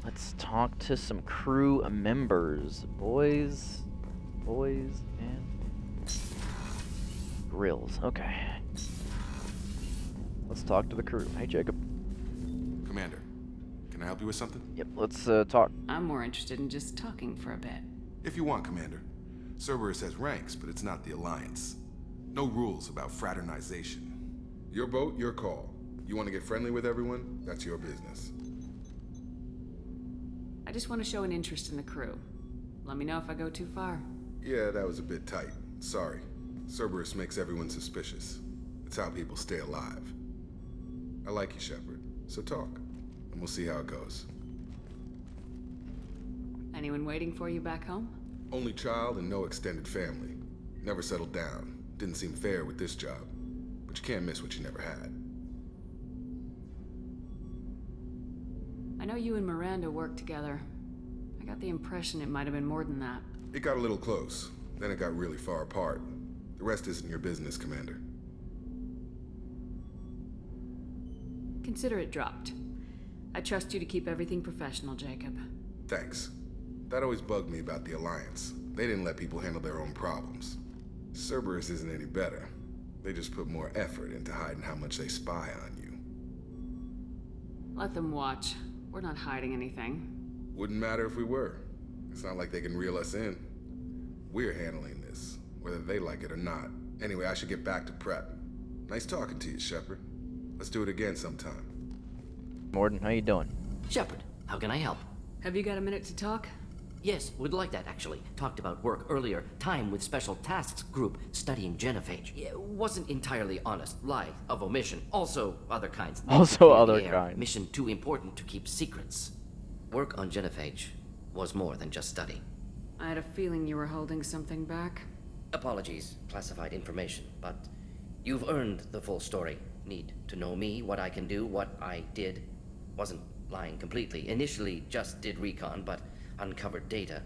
Let's talk to some crew members. Boys and grills. Okay. Let's talk to the crew. Hey, Jacob. Commander, can I help you with something? Yep, let's talk. I'm more interested in just talking for a bit. If you want, Commander. Cerberus has ranks, but it's not the Alliance. No rules about fraternization. Your boat, your call. You want to get friendly with everyone? That's your business. I just want to show an interest in the crew. Let me know if I go too far. Yeah, that was a bit tight. Sorry. Cerberus makes everyone suspicious. It's how people stay alive. I like you, Shepard. So talk, and we'll see how it goes. Anyone waiting for you back home? Only child and no extended family. Never settled down. Didn't seem fair with this job. But you can't miss what you never had. I know you and Miranda work together. I got the impression it might have been more than that. It got a little close. Then it got really far apart. The rest isn't your business, Commander. Consider it dropped. I trust you to keep everything professional, Jacob. Thanks. That always bugged me about the Alliance. They didn't let people handle their own problems. Cerberus isn't any better. They just put more effort into hiding how much they spy on you. Let them watch. We're not hiding anything. Wouldn't matter if we were. It's not like they can reel us in. We're handling this, whether they like it or not. Anyway, I should get back to prep. Nice talking to you, Shepard. Let's do it again sometime. Morden, how you doing? Shepard, how can I help? Have you got a minute to talk? Yes, would like that actually. Talked about work earlier. Time with Special Tasks Group studying genophage. Yeah, wasn't entirely honest. Lie of omission. Also other kinds. Also In the other air. kinds. Mission too important to keep secrets. Work on genophage was more than just study. I had a feeling you were holding something back. Apologies, classified information, but you've earned the full story. Need to know me, what I can do, what I did. Wasn't lying completely. Initially just did recon, but uncovered data.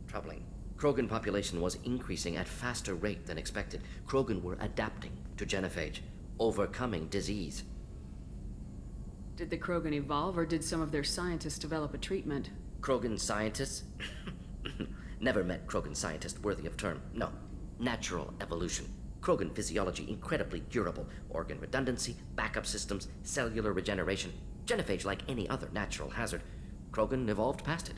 Troubling. Krogan population was increasing at faster rate than expected. Krogan were adapting to genophage, overcoming disease. Did the Krogan evolve, or did some of their scientists develop a treatment? Krogan scientists? Never met Krogan scientist worthy of term. No. Natural evolution. Krogan physiology incredibly durable. Organ redundancy, backup systems, cellular regeneration. Genophage like any other natural hazard. Krogan evolved past it.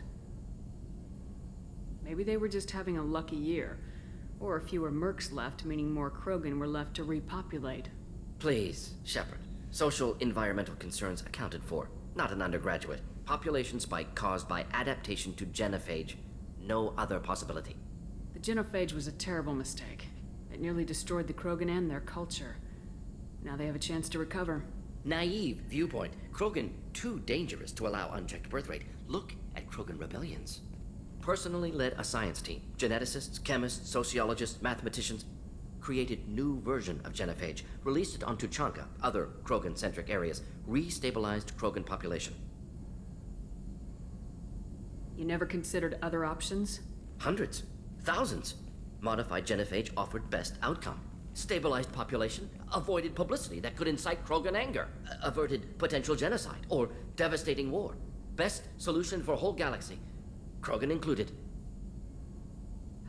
Maybe they were just having a lucky year. Or fewer mercs left, meaning more Krogan were left to repopulate. Please, Shepard. Social environmental concerns accounted for. Not an undergraduate. Population spike caused by adaptation to genophage. No other possibility. The genophage was a terrible mistake. It nearly destroyed the Krogan and their culture. Now they have a chance to recover. Naive viewpoint. Krogan too dangerous to allow unchecked birth rate. Look at Krogan rebellions. Personally led a science team. Geneticists, chemists, sociologists, mathematicians. Created new version of genophage. Released it on Tuchanka, other Krogan-centric areas. Restabilized Krogan population. You never considered other options? Hundreds. Thousands. Modified genophage offered best outcome. Stabilized population, avoided publicity that could incite Krogan anger, averted potential genocide or devastating war. Best solution for whole galaxy. Krogan included.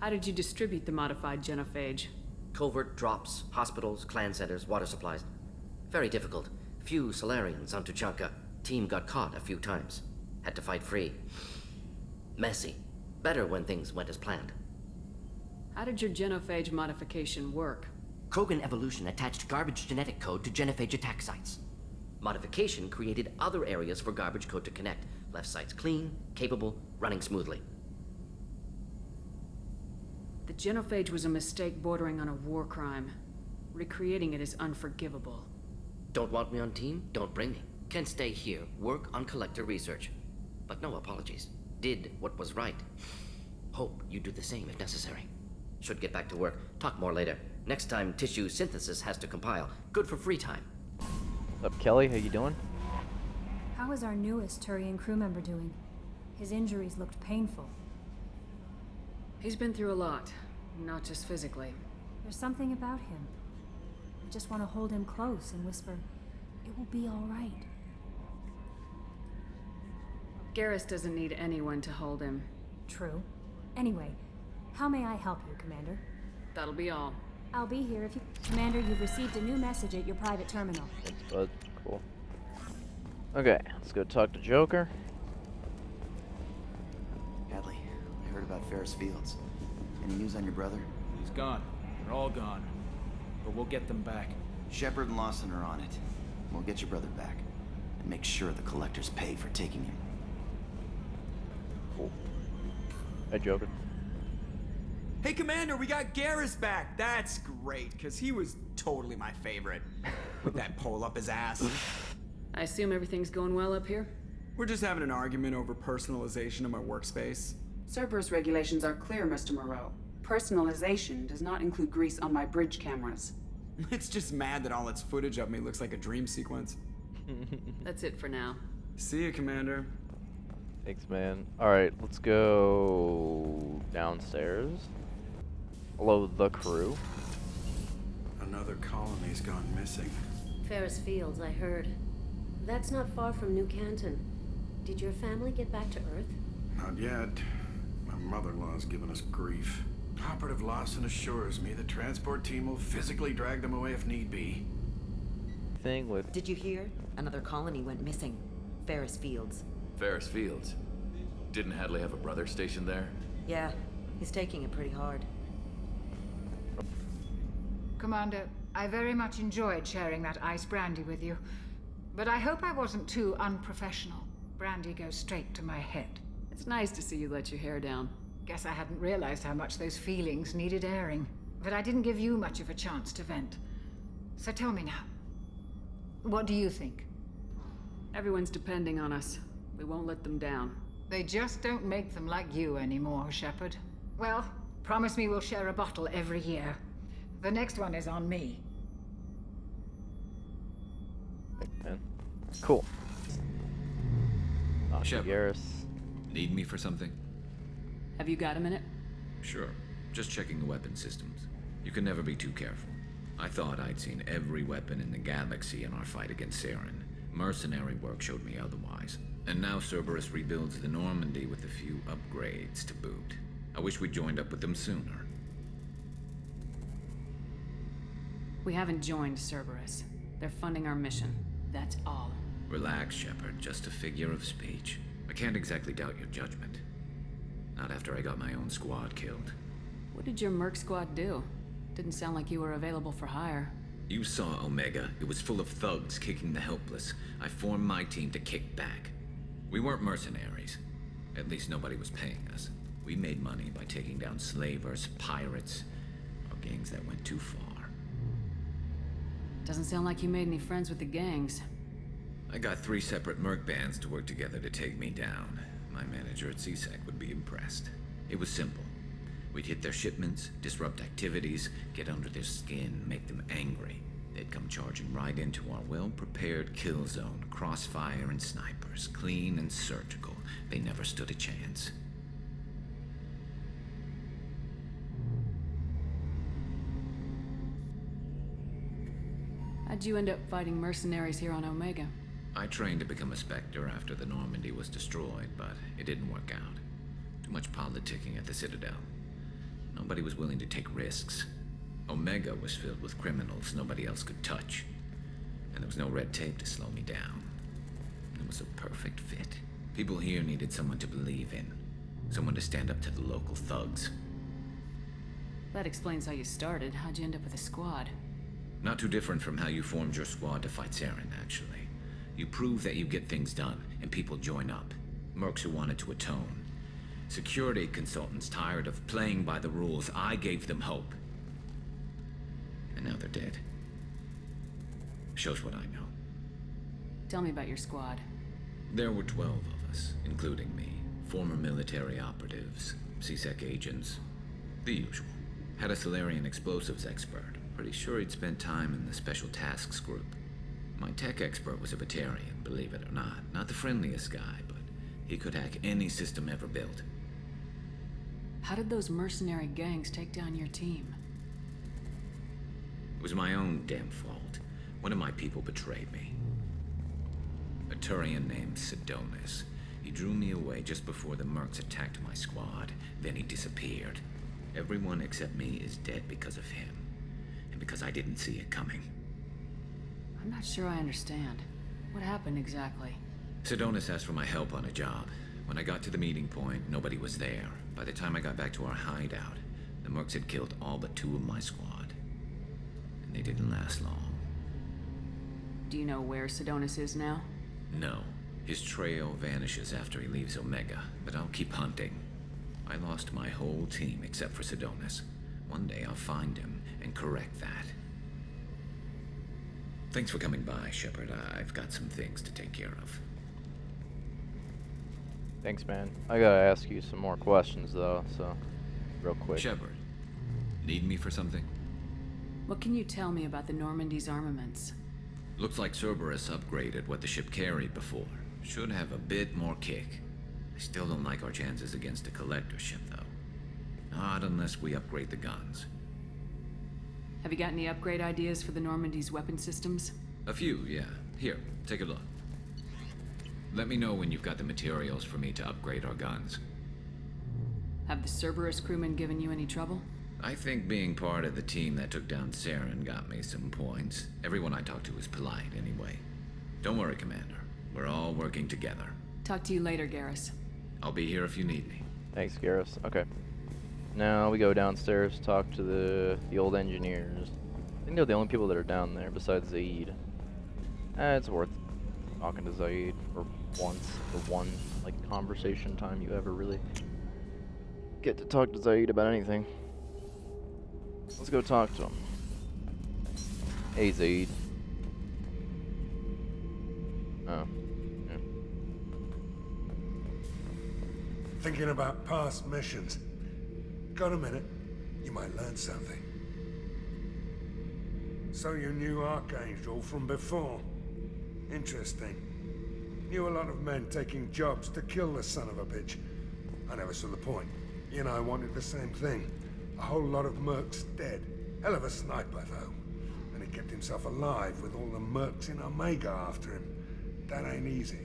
How did you distribute the modified genophage? Covert drops, hospitals, clan centers, water supplies. Very difficult. Few Solarians on Tuchanka. Team got caught a few times. Had to fight free. Messy. Better when things went as planned. How did your genophage modification work? Krogan evolution attached garbage genetic code to genophage attack sites. Modification created other areas for garbage code to connect. Left sites clean, capable, running smoothly. The genophage was a mistake bordering on a war crime. Recreating it is unforgivable. Don't want me on team? Don't bring me. Can stay here, work on collector research. But no apologies. Did what was right. Hope you do the same if necessary. Should get back to work. Talk more later. Next time tissue synthesis has to compile. Good for free time. What's up, Kelly? How you doing? How is our newest Turian crew member doing? His injuries looked painful. He's been through a lot, not just physically. There's something about him. I just want to hold him close and whisper, "It will be all right." Garrus doesn't need anyone to hold him. True. Anyway, how may I help you, Commander? That'll be all. I'll be here if you... Commander, you've received a new message at your private terminal. Thanks, bud. Cool. Okay, let's go talk to Joker. Hadley, I heard about Ferris Fields. Any news on your brother? He's gone. They're all gone. But we'll get them back. Shepard and Lawson are on it. We'll get your brother back. And make sure the collectors pay for taking him. Cool. Hey, Joker. Hey, Commander, we got Garrus back. That's great, because he was totally my favorite. With that pole up his ass. I assume everything's going well up here? We're just having an argument over personalization of my workspace. Cerberus regulations are clear, Mr. Moreau. Personalization does not include grease on my bridge cameras. It's just mad that all its footage of me looks like a dream sequence. That's it for now. See you, Commander. Thanks, man. Alright, let's go downstairs. Hello, the crew. Another colony's gone missing. Ferris Fields, I heard. That's not far from New Canton. Did your family get back to Earth? Not yet. My mother-in-law's given us grief. Operative Lawson assures me the transport team will physically drag them away if need be. Thing with... Did you hear? Another colony went missing. Ferris Fields. Ferris Fields? Didn't Hadley have a brother stationed there? Yeah, he's taking it pretty hard. Commander, I very much enjoyed sharing that ice brandy with you. But I hope I wasn't too unprofessional. Brandy goes straight to my head. It's nice to see you let your hair down. Guess I hadn't realized how much those feelings needed airing. But I didn't give you much of a chance to vent. So tell me now. What do you think? Everyone's depending on us. We won't let them down. They just don't make them like you anymore, Shepard. Well, promise me we'll share a bottle every year. The next one is on me. Man. Cool. Shepard, Garrus. need me for something? Have you got a minute? Sure. Just checking the weapon systems. You can never be too careful. I thought I'd seen every weapon in the galaxy in our fight against Saren. Mercenary work showed me otherwise. And now Cerberus rebuilds the Normandy with a few upgrades to boot. I wish we'd joined up with them sooner. We haven't joined Cerberus. They're funding our mission. That's all. Relax, Shepard. Just a figure of speech. I can't exactly doubt your judgment. Not after I got my own squad killed. What did your merc squad do? Didn't sound like you were available for hire. You saw Omega. It was full of thugs kicking the helpless. I formed my team to kick back. We weren't mercenaries. At least nobody was paying us. We made money by taking down slavers, pirates, or gangs that went too far. Doesn't sound like you made any friends with the gangs. I got 3 separate merc bands to work together to take me down. My manager at CSEC would be impressed. It was simple. We'd hit their shipments, disrupt activities, get under their skin, make them angry. They'd come charging right into our well-prepared kill zone, crossfire and snipers, clean and surgical. They never stood a chance. How'd you end up fighting mercenaries here on Omega? I trained to become a Spectre after the Normandy was destroyed, but it didn't work out. Too much politicking at the Citadel. Nobody was willing to take risks. Omega was filled with criminals nobody else could touch. And there was no red tape to slow me down. It was a perfect fit. People here needed someone to believe in. Someone to stand up to the local thugs. That explains how you started. How'd you end up with a squad? Not too different from how you formed your squad to fight Saren, actually. You prove that you get things done, and people join up. Mercs who wanted to atone. Security consultants tired of playing by the rules. I gave them hope. And now they're dead. Shows what I know. Tell me about your squad. There were 12 of us, including me. Former military operatives, CSEC agents, the usual. Had a Solarian explosives expert. Pretty sure he'd spent time in the Special Tasks group. My tech expert was a Batarian, believe it or not. Not the friendliest guy, but he could hack any system ever built. How did those mercenary gangs take down your team? It was my own damn fault. One of my people betrayed me. A Turian named Sidonis. He drew me away just before the mercs attacked my squad. Then he disappeared. Everyone except me is dead because of him. And because I didn't see it coming. I'm not sure I understand. What happened exactly? Sidonis asked for my help on a job. When I got to the meeting point, nobody was there. By the time I got back to our hideout, the mercs had killed all but 2 of my squad. And they didn't last long. Do you know where Sidonis is now? No. His trail vanishes after he leaves Omega, but I'll keep hunting. I lost my whole team except for Sidonis. One day I'll find him and correct that. Thanks for coming by, Shepard. I've got some things to take care of. Thanks, man. I gotta ask you some more questions, though, so real quick. Shepard, need me for something? What can you tell me about the Normandy's armaments? Looks like Cerberus upgraded what the ship carried before. Should have a bit more kick. I still don't like our chances against a collector ship, though. Not unless we upgrade the guns. Have you got any upgrade ideas for the Normandy's weapon systems? A few, yeah. Here, take a look. Let me know when you've got the materials for me to upgrade our guns. Have the Cerberus crewmen given you any trouble? I think being part of the team that took down Saren got me some points. Everyone I talked to was polite anyway. Don't worry, Commander. We're all working together. Talk to you later, Garrus. I'll be here if you need me. Thanks, Garrus. Okay. Now we go downstairs, talk to the old engineers. I think they're the only people that are down there besides Zaid. It's worth talking to Zaid for once, for one like conversation time you ever really get to talk to Zaid about anything. Let's go talk to him. Hey, Zaid. Oh. Yeah. Thinking about past missions. Got a minute? You might learn something. So you knew Archangel from before? Interesting. Knew a lot of men taking jobs to kill the son of a bitch. I never saw the point. You and I wanted the same thing. A whole lot of mercs dead. Hell of a sniper, though. And he kept himself alive with all the mercs in Omega after him. That ain't easy.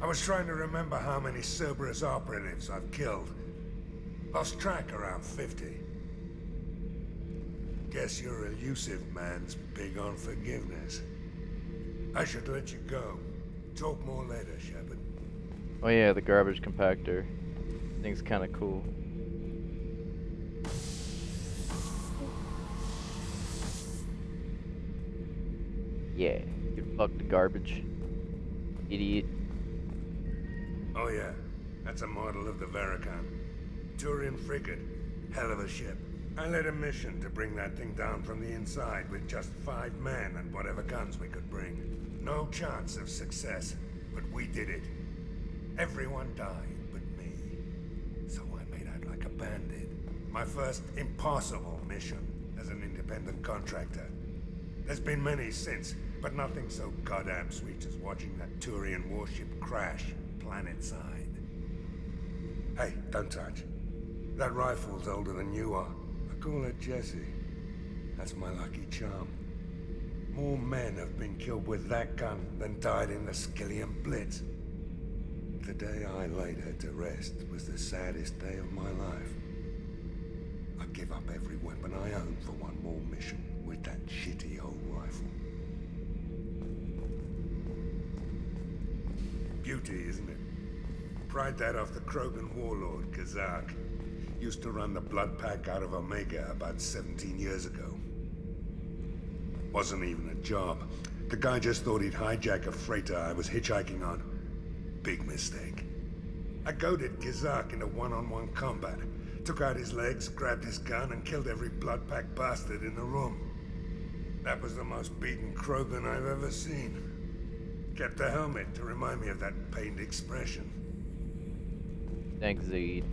I was trying to remember how many Cerberus operatives I've killed. Lost track around 50. Guess your elusive man's big on forgiveness. I should let you go. Talk more later, Shepard. Oh yeah, the garbage compactor. Thing's kind of cool. Yeah, you fuck the garbage, idiot. Oh yeah, that's a model of the Veracon. Turian frigate. Hell of a ship. I led a mission to bring that thing down from the inside with just 5 men and whatever guns we could bring. No chance of success, but we did it. Everyone died but me. So I made out like a bandit. My first impossible mission as an independent contractor. There's been many since, but nothing so goddamn sweet as watching that Turian warship crash planet-side. Hey, don't touch. That rifle's older than you are. I call it Jesse. That's my lucky charm. More men have been killed with that gun than died in the Skillian Blitz. The day I laid her to rest was the saddest day of my life. I'd give up every weapon I own for one more mission with that shitty old rifle. Beauty, isn't it? Pried that off the Krogan warlord, Kazak. Used to run the blood pack out of Omega about 17 years ago. Wasn't even a job. The guy just thought he'd hijack a freighter I was hitchhiking on. Big mistake. I goaded Kazak into one-on-one combat. Took out his legs, grabbed his gun, and killed every blood pack bastard in the room. That was the most beaten Krogan I've ever seen. Kept a helmet to remind me of that pained expression. Thanks, Zaid.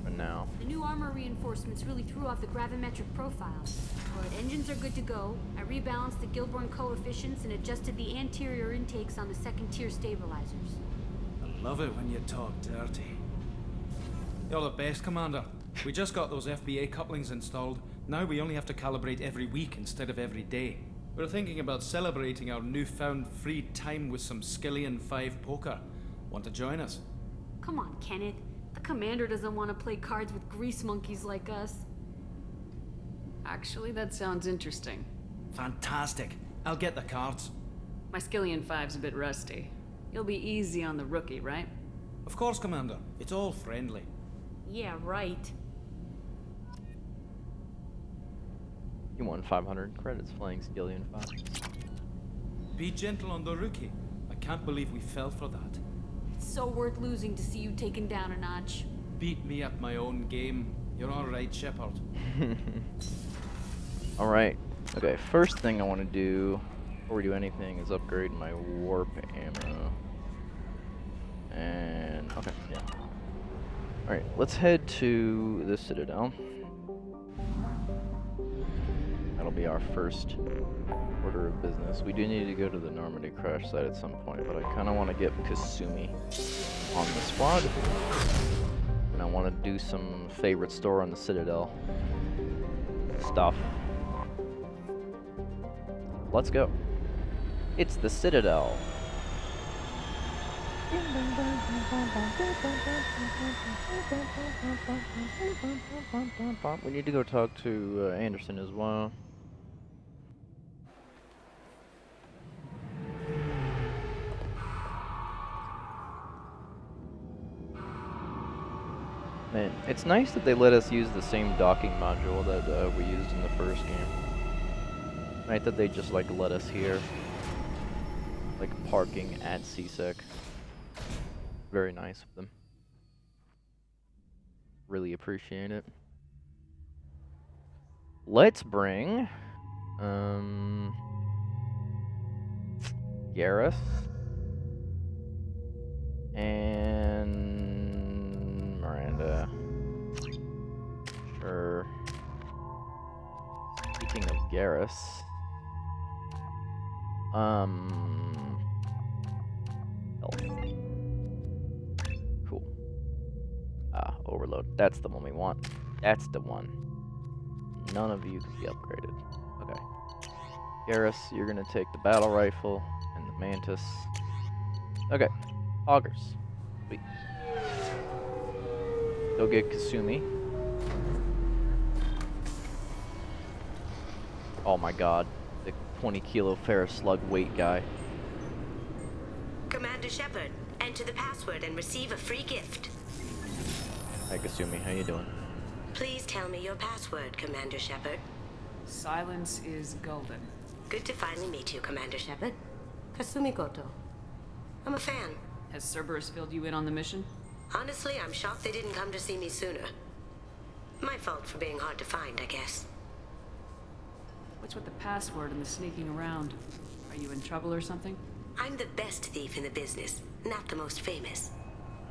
For now. The new armor reinforcements really threw off the gravimetric profiles. But engines are good to go. I rebalanced the Gilborn coefficients and adjusted the anterior intakes on the second-tier stabilizers. I love it when you talk dirty. You're the best, Commander. We just got those FBA couplings installed. Now we only have to calibrate every week instead of every day. We're thinking about celebrating our newfound free time with some Skillion 5 poker. Want to join us? Come on, Kenneth. The commander doesn't want to play cards with grease monkeys like us. Actually, that sounds interesting. Fantastic. I'll get the cards. My Skillion 5's a bit rusty. You'll be easy on the rookie, right? Of course, Commander. It's all friendly. Yeah, right. You won 500 credits playing Skillion 5. Be gentle on the rookie. I can't believe we fell for that. It's so worth losing to see you taken down a notch. Beat me at my own game. You're all right, Shepard. Alright. Okay, first thing I want to do before we do anything is upgrade my warp ammo. And okay, yeah. Alright, let's head to the Citadel. That'll be our first order of business. We do need to go to the Normandy crash site at some point, but I kind of want to get Kasumi on the squad. And I want to do some favorite store on the Citadel stuff. Let's go. It's the Citadel. We need to go talk to Anderson as well. Man, it's nice that they let us use the same docking module that we used in the first game. Right, that they just like let us here. Like parking at CSEC. Very nice of them. Really appreciate it. Let's bring Gareth and Miranda. Sure. Speaking of Gareth, health. Cool. Overload. That's the one we want. That's the one. None of you can be upgraded. Okay. Garrus, you're gonna take the battle rifle and the mantis. Okay. Augers. Sweet. Go get Kasumi. Oh my god. The 20 kilo ferrous slug weight guy. Commander Shepard, enter the password and receive a free gift. Hi Kasumi, how you doing? Please tell me your password, Commander Shepard. Silence is golden. Good to finally meet you, Commander Shepard. Kasumi Goto. I'm a fan. Has Cerberus filled you in on the mission? Honestly, I'm shocked they didn't come to see me sooner. My fault for being hard to find, I guess. What's with the password and the sneaking around? Are you in trouble or something? I'm the best thief in the business, not the most famous.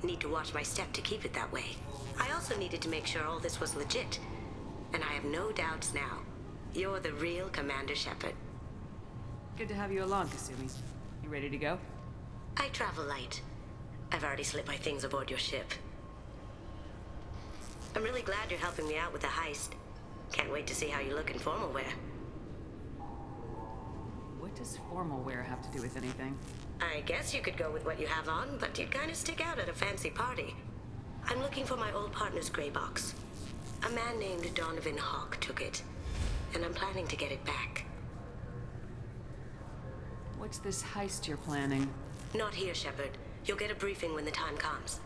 Need to watch my step to keep it that way. I also needed to make sure all this was legit. And I have no doubts now. You're the real Commander Shepard. Good to have you along, Kasumi. You ready to go? I travel light. I've already slipped my things aboard your ship. I'm really glad you're helping me out with the heist. Can't wait to see how you look in formal wear. What does formal wear have to do with anything? I guess you could go with what you have on, but you'd kind of stick out at a fancy party. I'm looking for my old partner's gray box. A man named Donovan Hawk took it, and I'm planning to get it back. What's this heist you're planning? Not here, Shepard. You'll get a briefing when the time comes.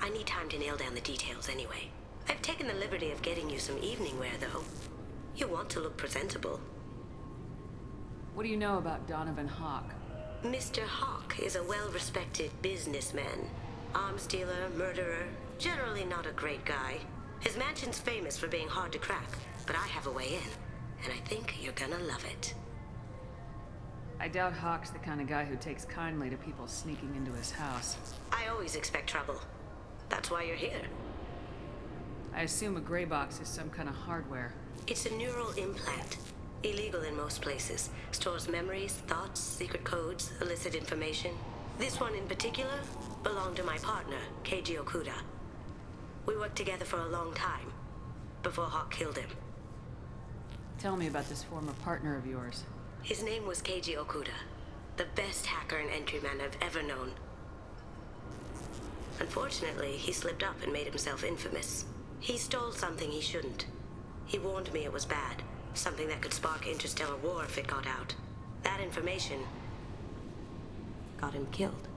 I need time to nail down the details anyway. I've taken the liberty of getting you some evening wear, though. You want to look presentable. What do you know about Donovan Hawk? Mr. Hawk is a well-respected businessman. Arms dealer, murderer, generally not a great guy. His mansion's famous for being hard to crack, but I have a way in, and I think you're gonna love it. I doubt Hawk's the kind of guy who takes kindly to people sneaking into his house. I always expect trouble. That's why you're here. I assume a gray box is some kind of hardware. It's a neural implant. Illegal in most places. Stores memories, thoughts, secret codes, illicit information. This one in particular belonged to my partner, Keiji Okuda. We worked together for a long time, before Hawk killed him. Tell me about this former partner of yours. His name was Keiji Okuda, the best hacker and entryman I've ever known. Unfortunately, he slipped up and made himself infamous. He stole something he shouldn't. He warned me it was bad, something that could spark interstellar war if it got out. That information got him killed.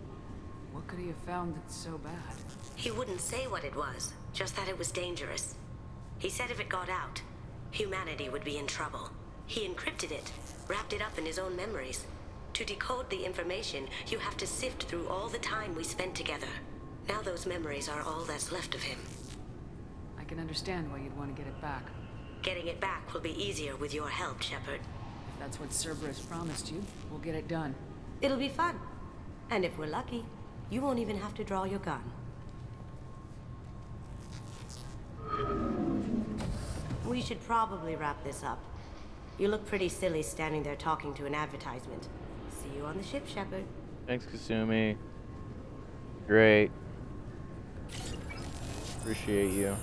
What could he have found that's so bad? He wouldn't say what it was, just that it was dangerous. He said if it got out, humanity would be in trouble. He encrypted it, wrapped it up in his own memories. To decode the information, you have to sift through all the time we spent together. Now those memories are all that's left of him. I can understand why you'd want to get it back. Getting it back will be easier with your help, Shepard. If that's what Cerberus promised you, we'll get it done. It'll be fun. And if we're lucky, you won't even have to draw your gun. We should probably wrap this up. You look pretty silly standing there talking to an advertisement. See you on the ship, Shepard. Thanks, Kasumi. Great. Appreciate you.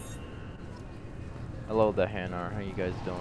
Hello there, Hanar. How you guys doing?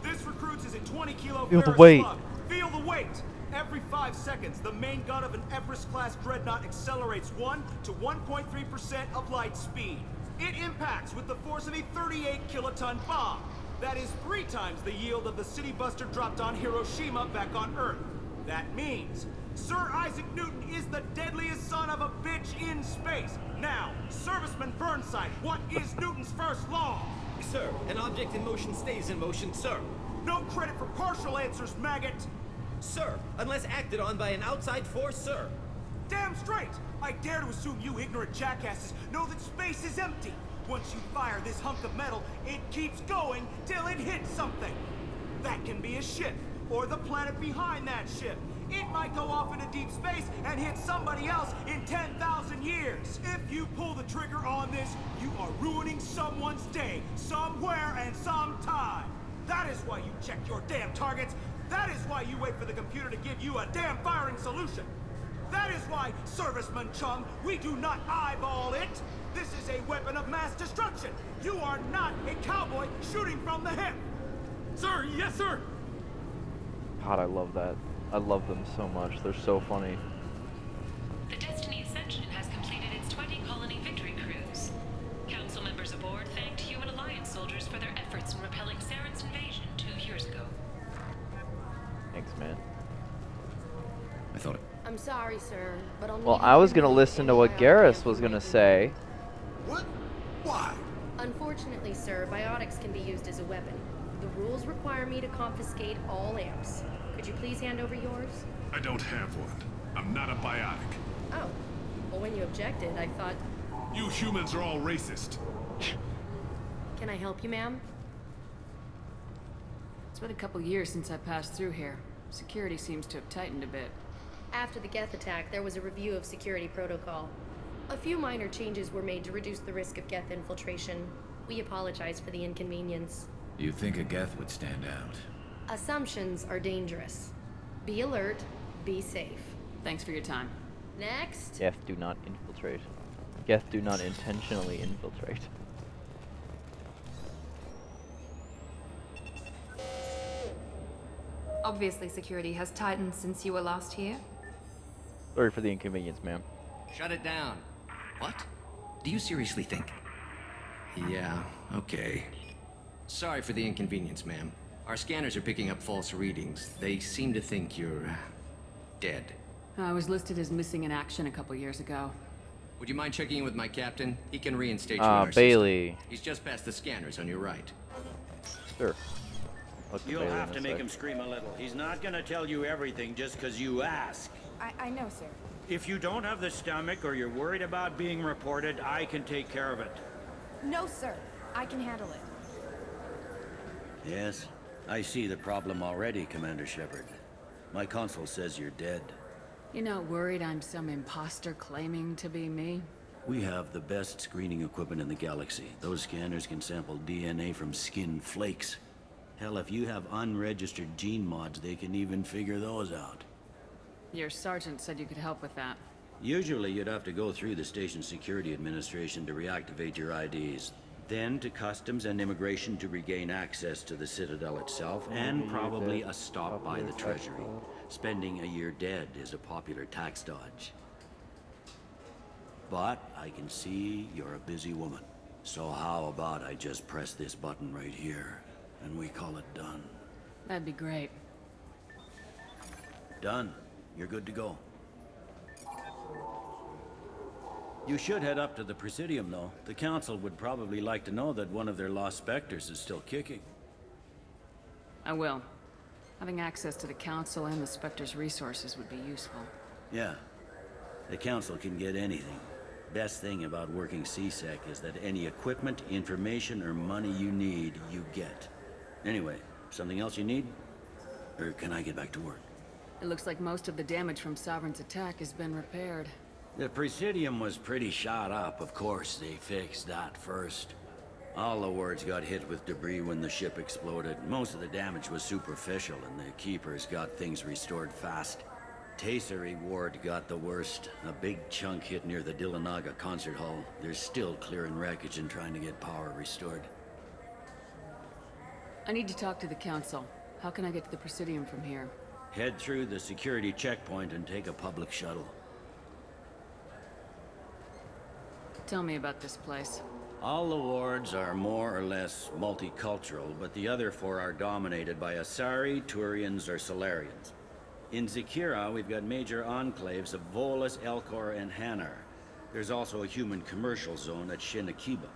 This recruits is a 20-kilo Feel the Ferris weight. slug. Feel the weight. Every 5 seconds, the main gun of an Everest-class dreadnought accelerates 1 to 1.3% of light speed. It impacts with the force of a 38-kiloton bomb. That is 3 times the yield of the city buster dropped on Hiroshima back on Earth. That means Sir Isaac Newton is the deadliest son of a bitch in space. Now, Serviceman Burnside, what is Newton's first law? Sir, an object in motion stays in motion, sir. No credit for partial answers, maggot. Sir, unless acted on by an outside force, sir. Damn straight! I dare to assume you ignorant jackasses know that space is empty. Once you fire this hunk of metal, it keeps going till it hits something. That can be a ship, or the planet behind that ship. It might go off into deep space and hit somebody else in 10,000 years. If you pull the trigger on this, you are ruining someone's day, somewhere and sometime. That is why you check your damn targets. That is why you wait for the computer to give you a damn firing solution. That is why, Serviceman Chung, we do not eyeball it. This is a weapon of mass destruction. You are not a cowboy shooting from the hip. Sir, yes, sir. God, I love that. I love them so much. They're so funny. The Destiny Ascension has completed its 20-colony victory cruise. Council members aboard thanked Human Alliance soldiers for their efforts in repelling Saren's invasion 2 years ago. Thanks, man. I thought it. I'm sorry, sir, but I'll Well, need I you was to gonna remove listen to any what bionic Garrus was gonna information. say. What? Why? Unfortunately, sir, biotics can be used as a weapon. The rules require me to confiscate all amps. Could you please hand over yours? I don't have one. I'm not a biotic. Oh. Well, when you objected, I thought... You humans are all racist. Can I help you, ma'am? It's been a couple years since I passed through here. Security seems to have tightened a bit. After the Geth attack, there was a review of security protocol. A few minor changes were made to reduce the risk of Geth infiltration. We apologize for the inconvenience. You think a Geth would stand out? Assumptions are dangerous. Be alert, be safe. Thanks for your time. Next. Geth do not infiltrate. Geth do not intentionally infiltrate. Obviously, security has tightened since you were last here. Sorry for the inconvenience, ma'am. Shut it down. What? Do you seriously think? Yeah, Okay. sorry for the inconvenience, ma'am. Our scanners are picking up false readings. They seem to think you're... dead. I was listed as missing in action a couple years ago. Would you mind checking in with my captain? He can reinstate you in Ah, our Bailey. system. He's just past the scanners on your right. Sure. Look at You'll Bailey have in to a make sec. him scream a little. He's not gonna tell you everything just because you ask. I know, sir. If you don't have the stomach or you're worried about being reported, I can take care of it. No, sir. I can handle it. Yes, I see the problem already, Commander Shepard. My console says you're dead. You're not worried I'm some imposter claiming to be me? We have the best screening equipment in the galaxy. Those scanners can sample DNA from skin flakes. Hell, if you have unregistered gene mods, they can even figure those out. Your sergeant said you could help with that. Usually, you'd have to go through the station security administration to reactivate your IDs. Then to Customs and Immigration to regain access to the Citadel itself, and probably a stop by the Treasury. Spending a year dead is a popular tax dodge. But I can see you're a busy woman. So how about I just press this button right here, and we call it done? That'd be great. Done. You're good to go. You should head up to the Presidium, though. The Council would probably like to know that one of their lost Spectres is still kicking. I will. Having access to the Council and the Spectre's resources would be useful. Yeah. The Council can get anything. Best thing about working CSEC is that any equipment, information, or money you need, you get. Anyway, something else you need? Or can I get back to work? It looks like most of the damage from Sovereign's attack has been repaired. The Presidium was pretty shot up, of course. They fixed that first. All the wards got hit with debris when the ship exploded. Most of the damage was superficial, and the Keepers got things restored fast. Tasery Ward got the worst. A big chunk hit near the Dillanaga concert hall. They're still clearing wreckage and trying to get power restored. I need to talk to the Council. How can I get to the Presidium from here? Head through the security checkpoint and take a public shuttle. Tell me about this place. All the wards are more or less multicultural, but the other four are dominated by Asari, Turians, or Solarians. In Zakira, we've got major enclaves of Volus, Elcor, and Hanar. There's also a human commercial zone at Shinakiba.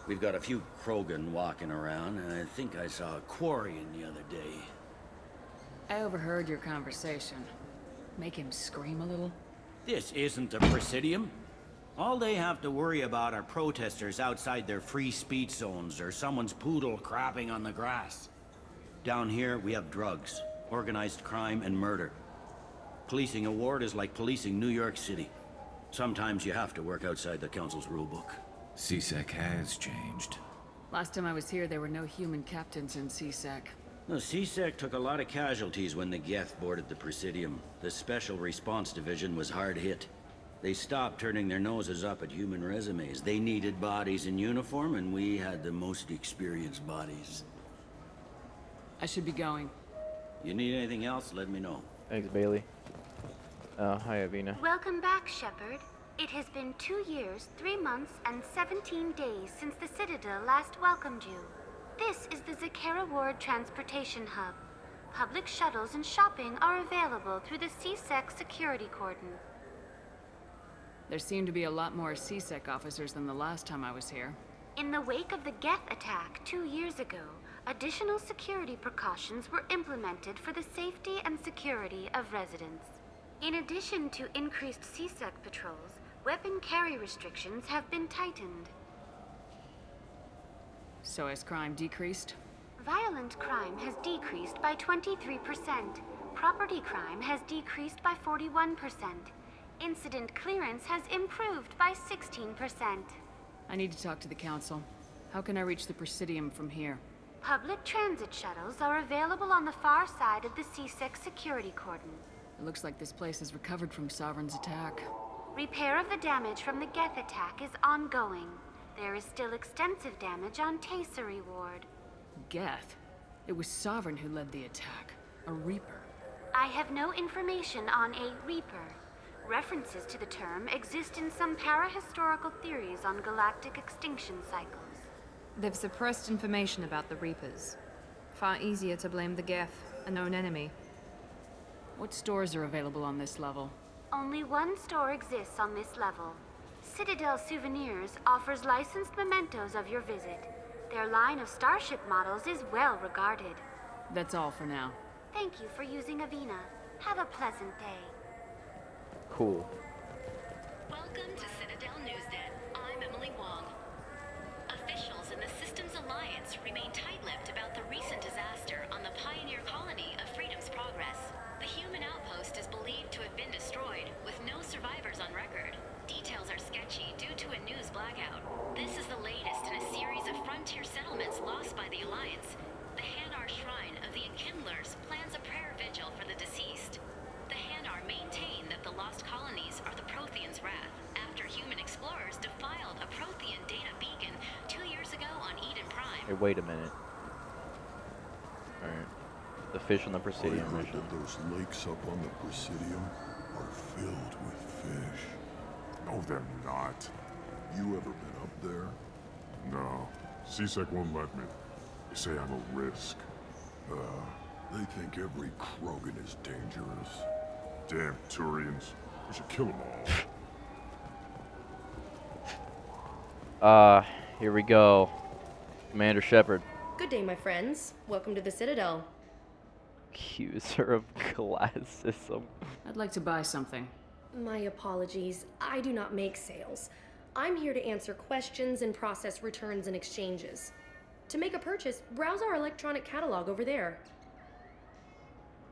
We've got a few Krogan walking around, and I think I saw a Quarian the other day. I overheard your conversation. Make him scream a little? This isn't a Presidium. All they have to worry about are protesters outside their free speech zones or someone's poodle crapping on the grass. Down here, we have drugs, organized crime, and murder. Policing a ward is like policing New York City. Sometimes you have to work outside the Council's rulebook. CSEC has changed. Last time I was here, there were no human captains in CSEC. The CSEC took a lot of casualties when the Geth boarded the Presidium. The Special Response Division was hard hit. They stopped turning their noses up at human resumes. They needed bodies in uniform, and we had the most experienced bodies. I should be going. You need anything else, let me know. Thanks, Bailey. Hi, Avina. Welcome back, Shepard. It has been 2 years, 3 months, and 17 days since the Citadel last welcomed you. This is the Zakera Ward Transportation Hub. Public shuttles and shopping are available through the CSEC security cordon. There seem to be a lot more CSEC officers than the last time I was here. In the wake of the Geth attack 2 years ago, additional security precautions were implemented for the safety and security of residents. In addition to increased CSEC patrols, weapon carry restrictions have been tightened. So has crime decreased? Violent crime has decreased by 23%. Property crime has decreased by 41%. Incident clearance has improved by 16%. I need to talk to the Council. How can I reach the Presidium from here? Public transit shuttles are available on the far side of the CSEC security cordon. It looks like this place has recovered from Sovereign's attack. Repair of the damage from the Geth attack is ongoing. There is still extensive damage on Tasery Ward. Geth? It was Sovereign who led the attack. A Reaper. I have no information on a Reaper. References to the term exist in some parahistorical theories on galactic extinction cycles. They've suppressed information about the Reapers. Far easier to blame the Geth, a known enemy. What stores are available on this level? Only one store exists on this level. Citadel Souvenirs offers licensed mementos of your visit. Their line of starship models is well regarded. That's all for now. Thank you for using Avina. Have a pleasant day. Cool. Welcome to Citadel NewsNet. I'm Emily Wong. Officials in the Systems Alliance remain tight-lipped about the recent disaster on the pioneer colony of Freedom's Progress. The human outpost is believed to have been destroyed, with no survivors on record. Details are sketchy due to a news blackout. This is the latest in a series of frontier settlements lost by the Alliance. The Hanar Shrine of the Enkindlers plans a prayer vigil for the deceased. The Hanar maintain that the lost colonies are the Protheans' wrath after human explorers defiled a Hey, wait a minute. Alright. The fish on the Presidium I heard mission. that those lakes up on the Presidium are filled with fish. No, they're not. You ever been up there? No. CSEC won't let me. They say I'm a risk. They think every Krogan is dangerous. Damn Turians. We should kill them all. Here we go. Commander Shepard. Good day, my friends. Welcome to the Citadel. Accuser of classism. I'd like to buy something. My apologies. I do not make sales. I'm here to answer questions and process returns and exchanges. To make a purchase, browse our electronic catalog over there.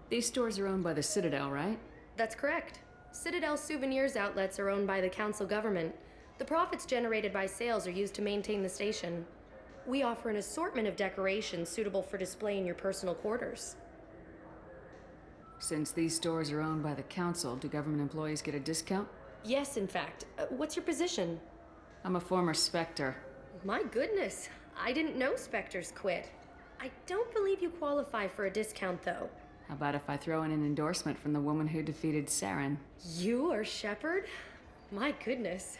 These stores are owned by the Citadel, right? That's correct. Citadel souvenirs outlets are owned by the council government. The profits generated by sales are used to maintain the station. We offer an assortment of decorations suitable for display in your personal quarters. Since these stores are owned by the council, do government employees get a discount? Yes, in fact. What's your position? I'm a former Spectre. My goodness. I didn't know Spectres quit. I don't believe you qualify for a discount, though. How about if I throw in an endorsement from the woman who defeated Saren? You are Shepard? My goodness.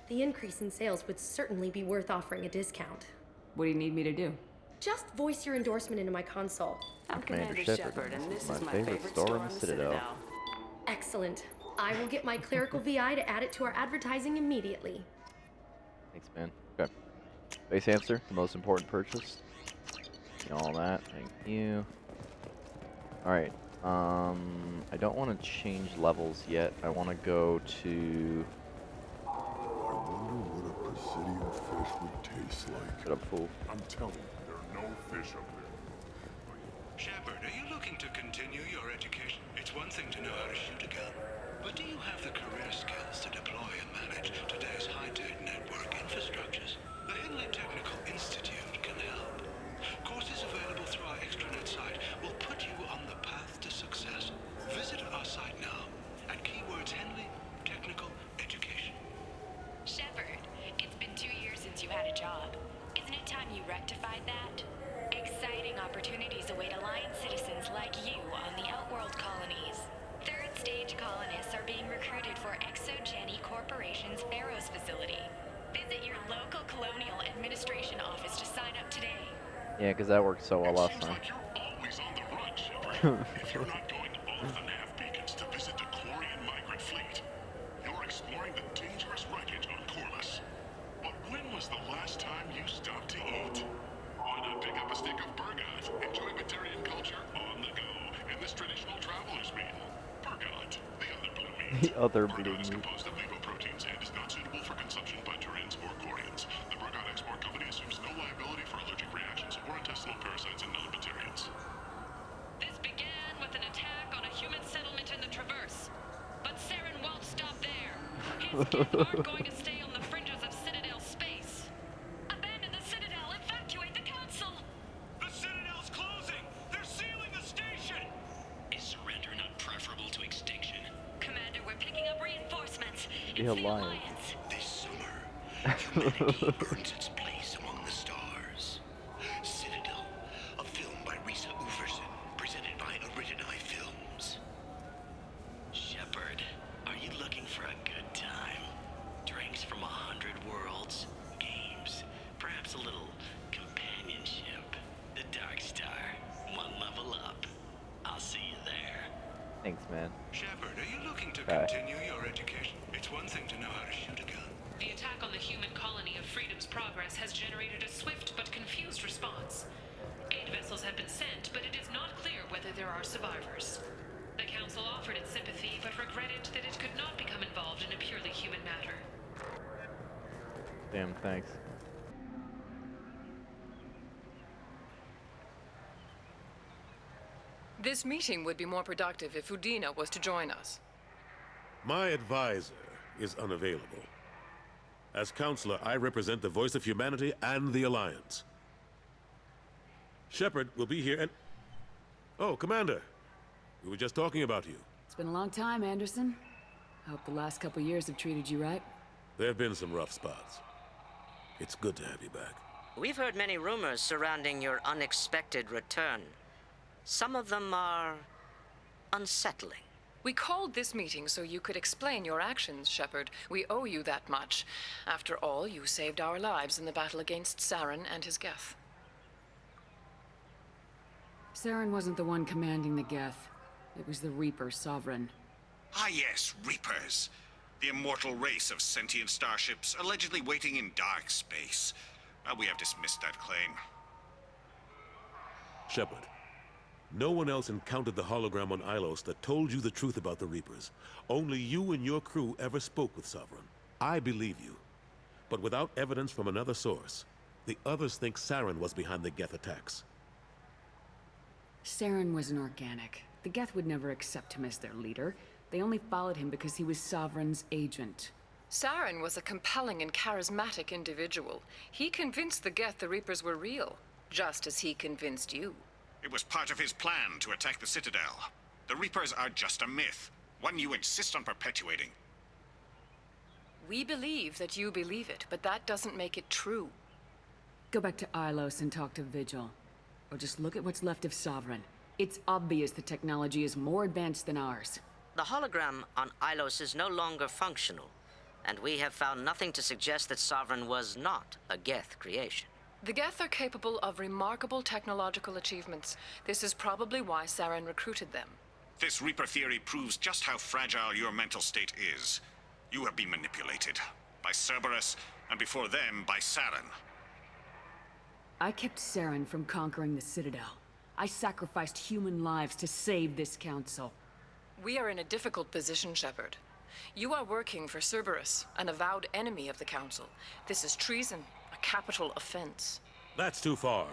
The increase in sales would certainly be worth offering a discount. What do you need me to do? Just voice your endorsement into my console. I'm Commander Shepard, and this is my favorite store in the Citadel. Excellent. I will get my clerical VI to add it to our advertising immediately. Thanks, man. Okay. Base answer, the most important purchase. All that. Thank you. Alright. I don't want to change levels yet. I want to go to... I wonder what a Presidium fish would taste like. Shut up, fool. I'm telling you, there are no fish up there. Shepard, are you looking to continue your education? It's one thing to know how to shoot a gun, but do you have the career skills to deploy and manage today's high-tech network infrastructures? The Henley Technical Institute can help. Courses available through our extranet site will put you on the path to success. Visit our site now at keywords Henley Technical Education. Shepard, it's been 2 years since you had a job. Isn't it time you rectified that? Exciting opportunities await Alliance citizens like you on the Outworld colonies. Third-stage colonists are being recruited for Exogeny Corporation's Pharaoh's facility. Visit your local colonial administration office to sign up today. Yeah, because that worked so well last time. Always on the run, Shepard. If you're not going to all of the nav beacons to visit the Quarian migrant fleet, you're exploring the dangerous wreckage on Corliss. But when was the last time you stopped to eat? Why not pick up a stick of Burgot? Enjoy Batarian culture on the go in this traditional traveler's meal. Burgot, the other blue meat. The other blue Burgot is meat. composed of lipoproteins and is not suitable for consumption by Turians or Quarians. The Burgot Export Company assumes no liability for allergic reactions or intestinal parasites in non-Batarians. This began with an attack on a human settlement in the Traverse. But Saren won't stop there. His Geth aren't going to stay on the fringes of Citadel space. Abandon the Citadel! Evacuate the Council! The Citadel's closing! They're sealing the station! Is surrender not preferable to extinction? Commander, we're picking up reinforcements. The Alliance. This summer, humanity earns its place among the stars. Citadel, a film by Risa Uferson, presented by Originai Films. Shepard, are you looking for a good time? Drinks from 100 worlds, games, perhaps a little companionship. The Dark Star, one level up. I'll see you there. Thanks, man. Shepard, are you looking to Okay. continue your education? It's one thing to know how to shoot a gun. The attack on the human colony of Freedom's Progress has generated a swift but confused response. Aid vessels have been sent, but it is not clear whether there are survivors. The Council offered its sympathy, but regretted that it could not become involved in a purely human matter. Damn, thanks. This meeting would be more productive if Udina was to join us. My advisor is unavailable. As counselor, I represent the voice of humanity and the Alliance. Shepard will be here and... Oh, Commander. We were just talking about you. It's been a long time, Anderson. I hope the last couple years have treated you right. There have been some rough spots. It's good to have you back. We've heard many rumors surrounding your unexpected return. Some of them are unsettling. We called this meeting so you could explain your actions, Shepard. We owe you that much. After all, you saved our lives in the battle against Saren and his Geth. Saren wasn't the one commanding the Geth. It was the Reaper Sovereign. Ah yes, Reapers. The immortal race of sentient starships allegedly waiting in dark space. Well, we have dismissed that claim. Shepard, no one else encountered the hologram on Ilos that told you the truth about the Reapers. Only you and your crew ever spoke with Sovereign. I believe you. But without evidence from another source, the others think Saren was behind the Geth attacks. Saren was an organic. The Geth would never accept him as their leader. They only followed him because he was Sovereign's agent. Saren was a compelling and charismatic individual. He convinced the Geth the Reapers were real, just as he convinced you. It was part of his plan to attack the Citadel. The Reapers are just a myth, one you insist on perpetuating. We believe that you believe it, but that doesn't make it true. Go back to Ilos and talk to Vigil. Or just look at what's left of Sovereign. It's obvious the technology is more advanced than ours. The hologram on Ilos is no longer functional, and we have found nothing to suggest that Sovereign was not a Geth creation. The Geth are capable of remarkable technological achievements. This is probably why Saren recruited them. This Reaper theory proves just how fragile your mental state is. You have been manipulated. By Cerberus, and before them, by Saren. I kept Saren from conquering the Citadel. I sacrificed human lives to save this council. We are in a difficult position, Shepard. You are working for Cerberus, an avowed enemy of the Council. This is treason, a capital offense. That's too far.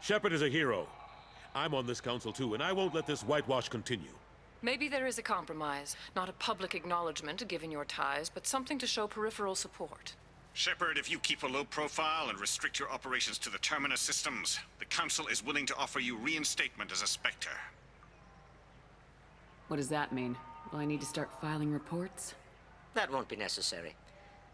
Shepard is a hero. I'm on this council too, and I won't let this whitewash continue. Maybe there is a compromise. Not a public acknowledgement given your ties, but something to show peripheral support. Shepard, if you keep a low profile and restrict your operations to the Terminus systems, the Council is willing to offer you reinstatement as a Spectre. What does that mean? Will I need to start filing reports? That won't be necessary.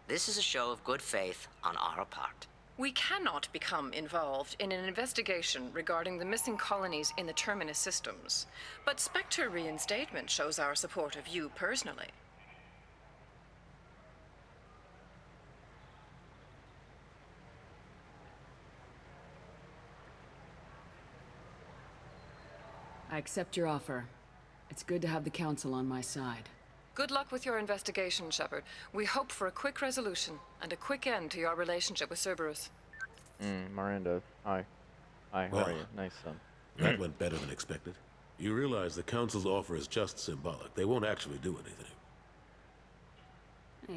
This is a show of good faith on our part. We cannot become involved in an investigation regarding the missing colonies in the Terminus systems. But Spectre reinstatement shows our support of you personally. I accept your offer. It's good to have the Council on my side. Good luck with your investigation, Shepard. We hope for a quick resolution and a quick end to your relationship with Cerberus. Miranda, hi. Hi, how are you? Nice, son. That went better than expected. You realize the Council's offer is just symbolic. They won't actually do anything.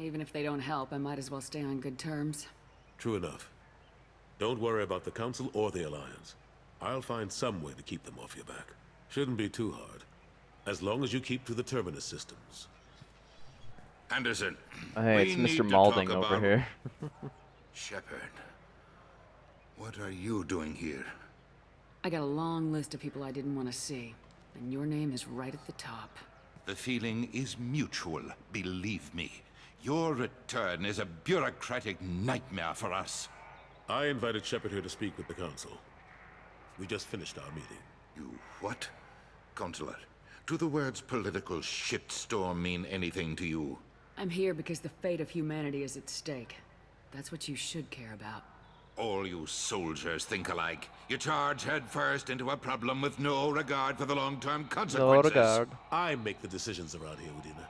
Even if they don't help, I might as well stay on good terms. True enough. Don't worry about the Council or the Alliance. I'll find some way to keep them off your back. Shouldn't be too hard. As long as you keep to the Terminus systems. Anderson. Hey, it's Mr. Malding over here. Shepard. What are you doing here? I got a long list of people I didn't want to see, and your name is right at the top. The feeling is mutual, believe me. Your return is a bureaucratic nightmare for us. I invited Shepard here to speak with the Council. We just finished our meeting. You what? Consular, do the words political shitstorm mean anything to you? I'm here because the fate of humanity is at stake. That's what you should care about. All you soldiers think alike. You charge headfirst into a problem with no regard for the long-term consequences. No regard. I make the decisions around here, Udina.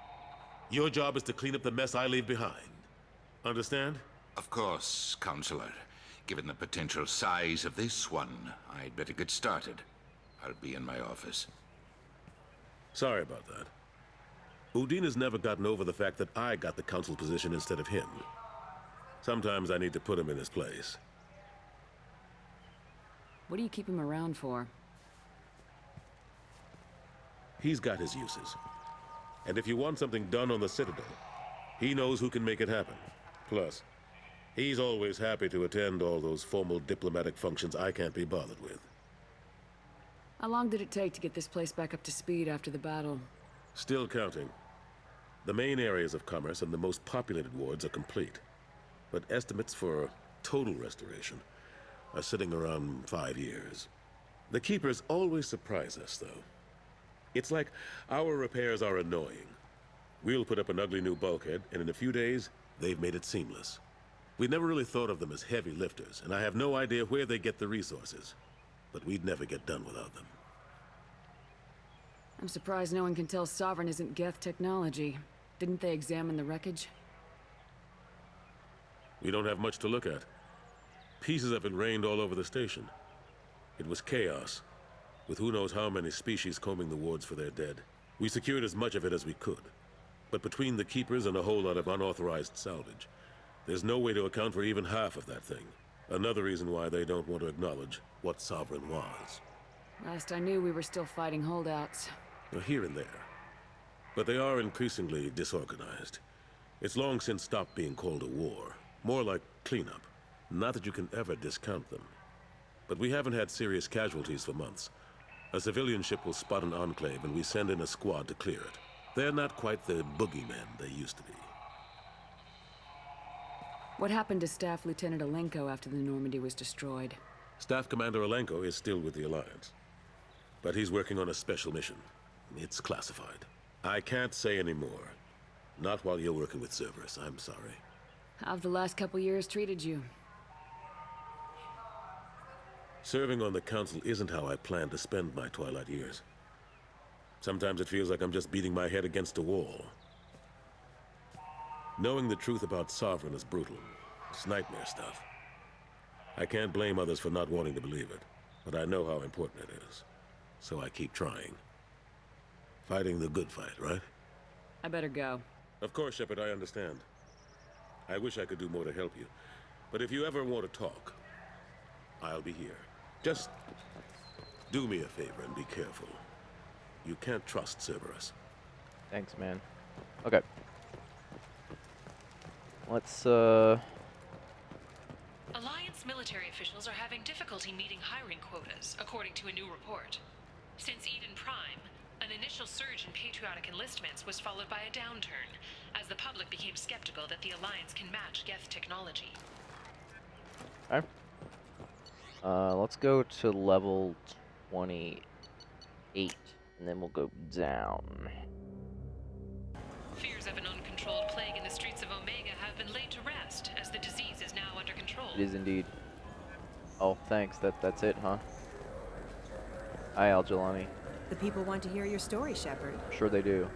Your job is to clean up the mess I leave behind. Understand? Of course, Counselor. Given the potential size of this one, I'd better get started. I'll be in my office. Sorry about that. Udina's never gotten over the fact that I got the Council position instead of him. Sometimes I need to put him in his place. What do you keep him around for? He's got his uses. And if you want something done on the Citadel, he knows who can make it happen. Plus, he's always happy to attend all those formal diplomatic functions I can't be bothered with. How long did it take to get this place back up to speed after the battle? Still counting. The main areas of commerce and the most populated wards are complete. But estimates for total restoration, are sitting around 5 years. The Keepers always surprise us, though. It's like our repairs are annoying. We'll put up an ugly new bulkhead, and in a few days, they've made it seamless. We never really thought of them as heavy lifters, and I have no idea where they get the resources. But we'd never get done without them. I'm surprised no one can tell Sovereign isn't Geth technology. Didn't they examine the wreckage? We don't have much to look at. Pieces of it rained all over the station. It was chaos, with who knows how many species combing the wards for their dead. We secured as much of it as we could. But between the Keepers and a whole lot of unauthorized salvage, there's no way to account for even half of that thing. Another reason why they don't want to acknowledge what Sovereign was. Last I knew, we were still fighting holdouts. Here and there. But they are increasingly disorganized. It's long since stopped being called a war. More like cleanup. Not that you can ever discount them. But we haven't had serious casualties for months. A civilian ship will spot an enclave and we send in a squad to clear it. They're not quite the boogeymen they used to be. What happened to Staff Lieutenant Alenko after the Normandy was destroyed? Staff Commander Alenko is still with the Alliance. But he's working on a special mission. It's classified. I can't say any more. Not while you're working with Cerberus, I'm sorry. How've the last couple years treated you? Serving on the Council isn't how I plan to spend my twilight years. Sometimes it feels like I'm just beating my head against a wall. Knowing the truth about Sovereign is brutal. It's nightmare stuff. I can't blame others for not wanting to believe it, but I know how important it is. So I keep trying. Fighting the good fight, right? I better go. Of course, Shepard, I understand. I wish I could do more to help you. But if you ever want to talk, I'll be here. Just do me a favor and be careful. You can't trust Cerberus. Thanks, man. Okay. Let's, Alliance military officials are having difficulty meeting hiring quotas, according to a new report. Since Eden Prime, an initial surge in patriotic enlistments was followed by a downturn, as the public became skeptical that the Alliance can match Geth technology. Okay. Let's go to level 28, and then we'll go down. Fears of an uncontrolled plague in the streets of Omega have been laid to rest, as the disease is now under control. It is indeed. Oh, thanks. That's it, huh? Hi, Al-Jelani. The people want to hear your story, Shepard. Sure they do.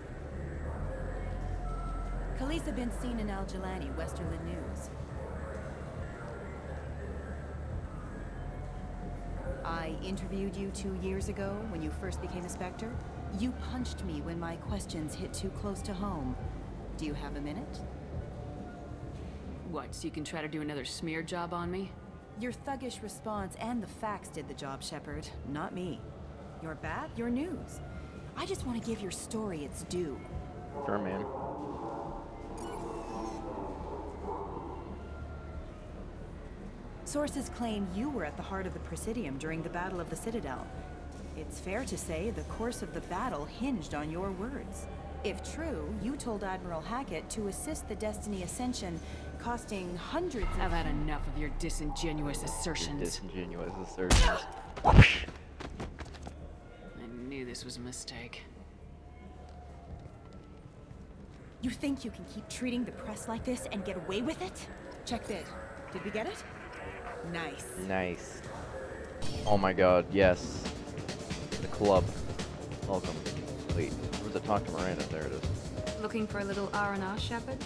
Khaleesa been seen in Al-Jelani, Westerland News. I interviewed you 2 years ago when you first became a Spectre. You punched me when my questions hit too close to home. Do you have a minute? What, so you can try to do another smear job on me? Your thuggish response and the facts did the job, Shepard, not me. Your bat, your news. I just want to give your story its due. Sure, man. Sources claim you were at the heart of the Presidium during the Battle of the Citadel. It's fair to say the course of the battle hinged on your words. If true, you told Admiral Hackett to assist the Destiny Ascension, costing hundreds of... I've had enough of your disingenuous assertions. Disingenuous assertions. I knew this was a mistake. You think you can keep treating the press like this and get away with it? Check bid. Did we get it? Nice. Nice. Oh my god, yes. The club. Welcome. Wait, where was it? Talk to Miranda. There it is. Looking for a little R&R, Shepard?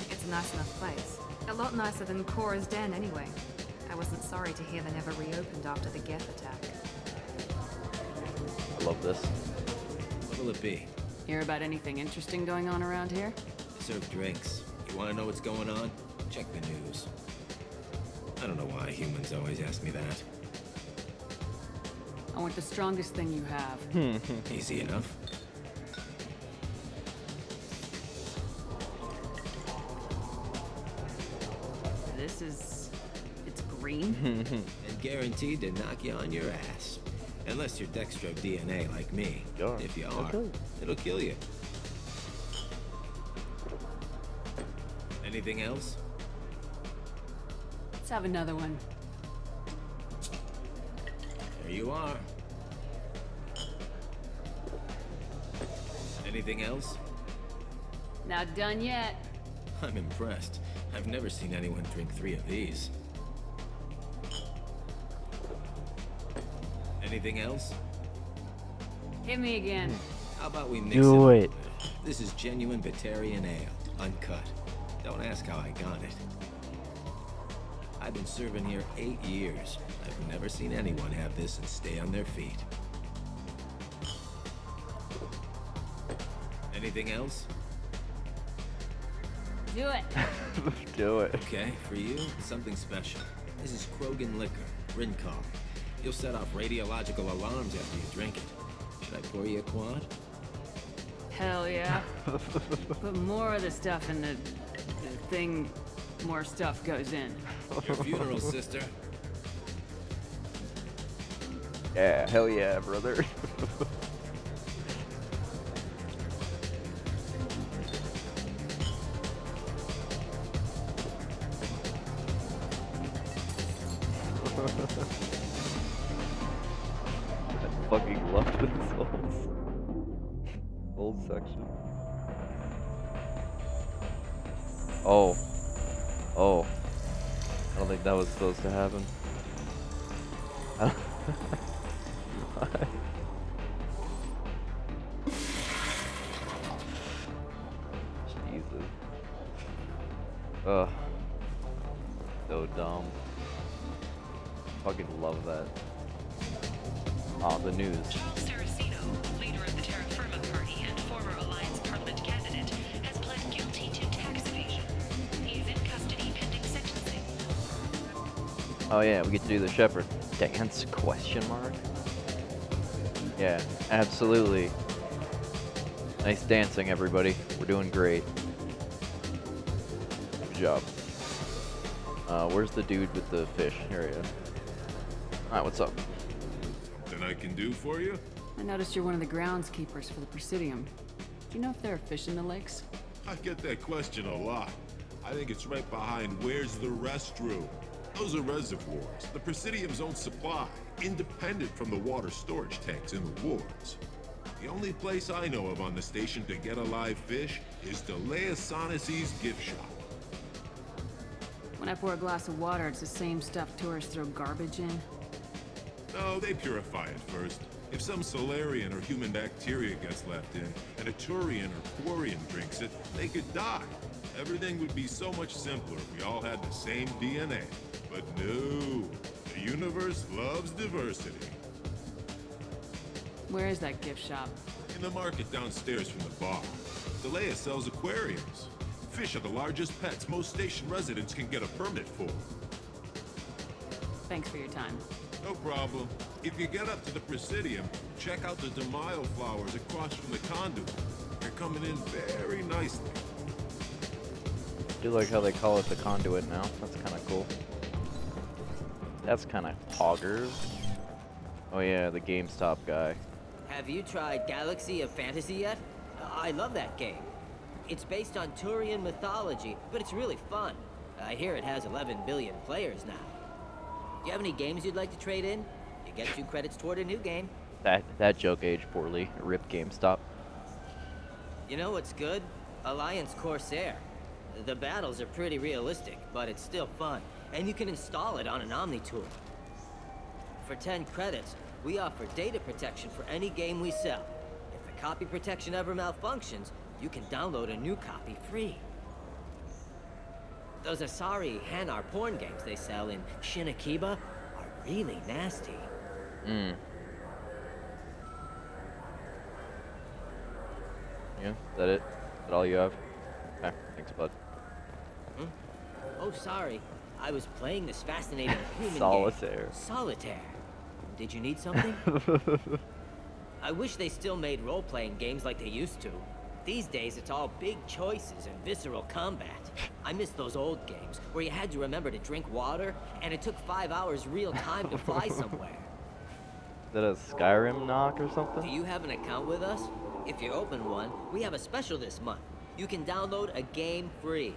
It's a nice enough place. A lot nicer than Cora's den, anyway. I wasn't sorry to hear they never reopened after the Geth attack. I love this. What will it be? Hear about anything interesting going on around here? Serve drinks. You want to know what's going on? Check the news. I don't know why humans always ask me that. I want the strongest thing you have. Easy enough. This is... it's green? And guaranteed to knock you on your ass. Unless you're Dextro DNA like me. Sure. If you are, Okay. it'll kill you. Anything else? Let's have another one. There you are. Anything else? Not done yet. I'm impressed. I've never seen anyone drink 3 of these. Anything else? Hit me again. How about we mix Do it it. up? This is genuine Batarian ale, uncut. Don't ask how I got it. I've been serving here 8 years. I've never seen anyone have this and stay on their feet. Anything else? Do it. Do it. Okay, for you, something special. This is Krogan liquor, Rincol. You'll set off radiological alarms after you drink it. Should I pour you a quad? Hell yeah. Put more of the stuff in the thing, more stuff goes in. Your funeral, sister. Yeah, hell yeah, brother. I fucking love this whole section. Oh. Oh. I don't think that was supposed to happen. What? Jesus. Ugh. So dumb. Fucking love that. Oh, the news. Leader of the Terra Firma Party and former Alliance Parliament candidate, has pled guilty to tax evasion. He is in custody pending sentencing. Oh yeah, we get to do the shepherd dance, question mark? Yeah, absolutely. Nice dancing, everybody. We're doing great. Good job. Where's the dude with the fish? Here he is. Alright, what's up? Something I can do for you? I noticed you're one of the groundskeepers for the Presidium. Do you know if there are fish in the lakes? I get that question a lot. I think it's right behind where's the restroom. Those are reservoirs, the Presidium's own supply, independent from the water storage tanks in the wards. The only place I know of on the station to get a live fish is Delea Sonesi's gift shop. When I pour a glass of water, it's the same stuff tourists throw garbage in. No, they purify it first. If some Solarian or human bacteria gets left in, and a Turian or Quarian drinks it, they could die. Everything would be so much simpler if we all had the same DNA. But no, the universe loves diversity. Where is that gift shop? In the market downstairs from the bar. Delea sells aquariums. Fish are the largest pets most station residents can get a permit for. Thanks for your time. No problem. If you get up to the Presidium, check out the DeMaio flowers across from the conduit. They're coming in very nicely. I do like how they call it the conduit now. That's kind of cool. That's kind of poggers. Oh yeah, the GameStop guy. Have you tried Galaxy of Fantasy yet? I love that game. It's based on Turian mythology, but it's really fun. I hear it has 11 billion players now. Do you have any games you'd like to trade in? You get 2 credits toward a new game. That joke aged poorly. Rip GameStop. You know what's good? Alliance Corsair. The battles are pretty realistic, but it's still fun, and you can install it on an Omni-tool. For 10 credits, we offer data protection for any game we sell. If the copy protection ever malfunctions, you can download a new copy free. Those Asari Hanar porn games they sell in Shinakiba are really nasty. Yeah, is that it? Is that all you have? Okay, thanks, bud. Oh, sorry. I was playing this fascinating human Solitaire. game. Solitaire. Did you need something? I wish they still made role-playing games like they used to. These days, it's all big choices and visceral combat. I miss those old games, where you had to remember to drink water, and it took 5 hours real time to fly somewhere. Is that a Skyrim knock or something? Do you have an account with us? If you open one, we have a special this month. You can download a game free.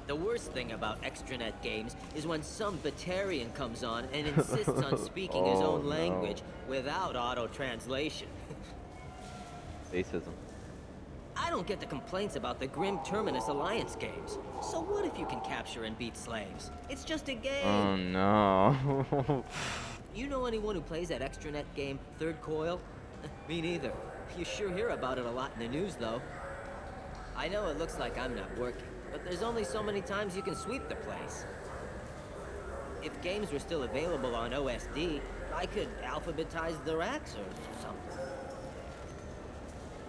The worst thing about extranet games is when some Batarian comes on and insists on speaking his Oh, own no. language without auto-translation. Racism. I don't get the complaints about the Grim Terminus Alliance games. So what if you can capture and beat slaves? It's just a game. Oh no. You know anyone who plays that extranet game, Third Coil? Me neither. You sure hear about it a lot in the news, though. I know it looks like I'm not working, but there's only so many times you can sweep the place. If games were still available on OSD, I could alphabetize the racks or something.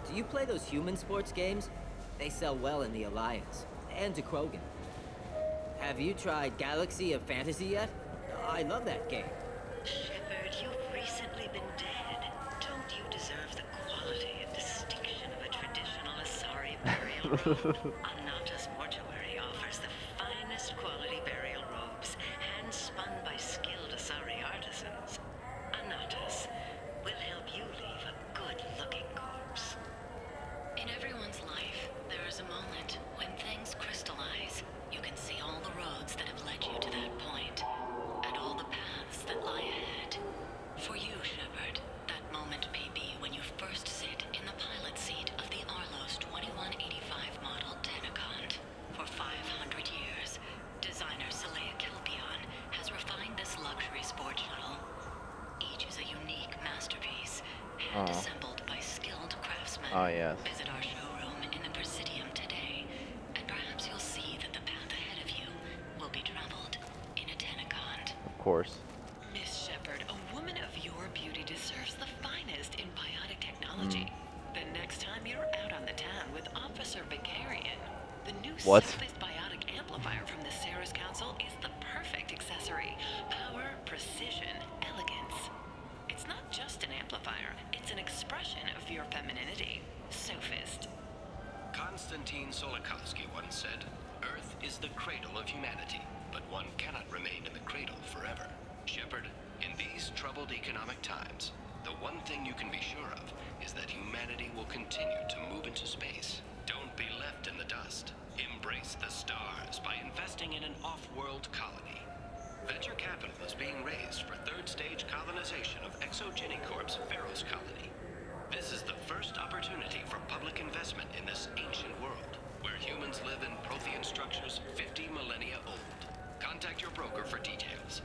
Do you play those human sports games? They sell well in the Alliance, and to Krogan. Have you tried Galaxy of Fantasy yet? I love that game. Shepard, you've recently been dead. Don't you deserve the quality and distinction of a traditional Asari burial robe? Anata's mortuary offers the finest quality burial robes, hand-spun by skilled Asari artisans. Anata's will help you leave a good-looking corpse. In everyone's life, there is a moment when things crystallize. You can see all the roads that have led you to that point, and all the paths that lie ahead. For you, Shepard, that moment may be when you first sit in the pilot seat of the Arlos 2185 model Tenacont. For 500 years, designer Saleha Kelpion has refined this luxury sport shuttle. Each is a unique masterpiece, hand-assembled by skilled craftsmen. Oh, yes. Visit our showroom in the Presidium today, and perhaps you'll see that the path ahead of you will be traveled in a Tenacont. Of course. Miss Shepard, a woman of your beauty deserves the finest in biotic technology. The next time you're out on the town with Officer Vicarian, the new What? simplest biotic amplifier from the Ceres Council is the perfect accessory. Power, precision, elegance. It's not just an amplifier, it's an expression of your femininity. Sophist. Konstantin Solikovsky once said, "Earth is the cradle of humanity, but one cannot remain in the cradle forever." Shepard, in these troubled economic times, the one thing you can be sure of is that humanity will continue to move into space. Don't be left in the dust. Embrace the stars by investing in an off-world colony. Venture capital is being raised for third-stage colonization of Exogenicorp's Pharos colony. This is the first opportunity for public investment in this ancient world, where humans live in Prothean structures 50 millennia old. Contact your broker for details.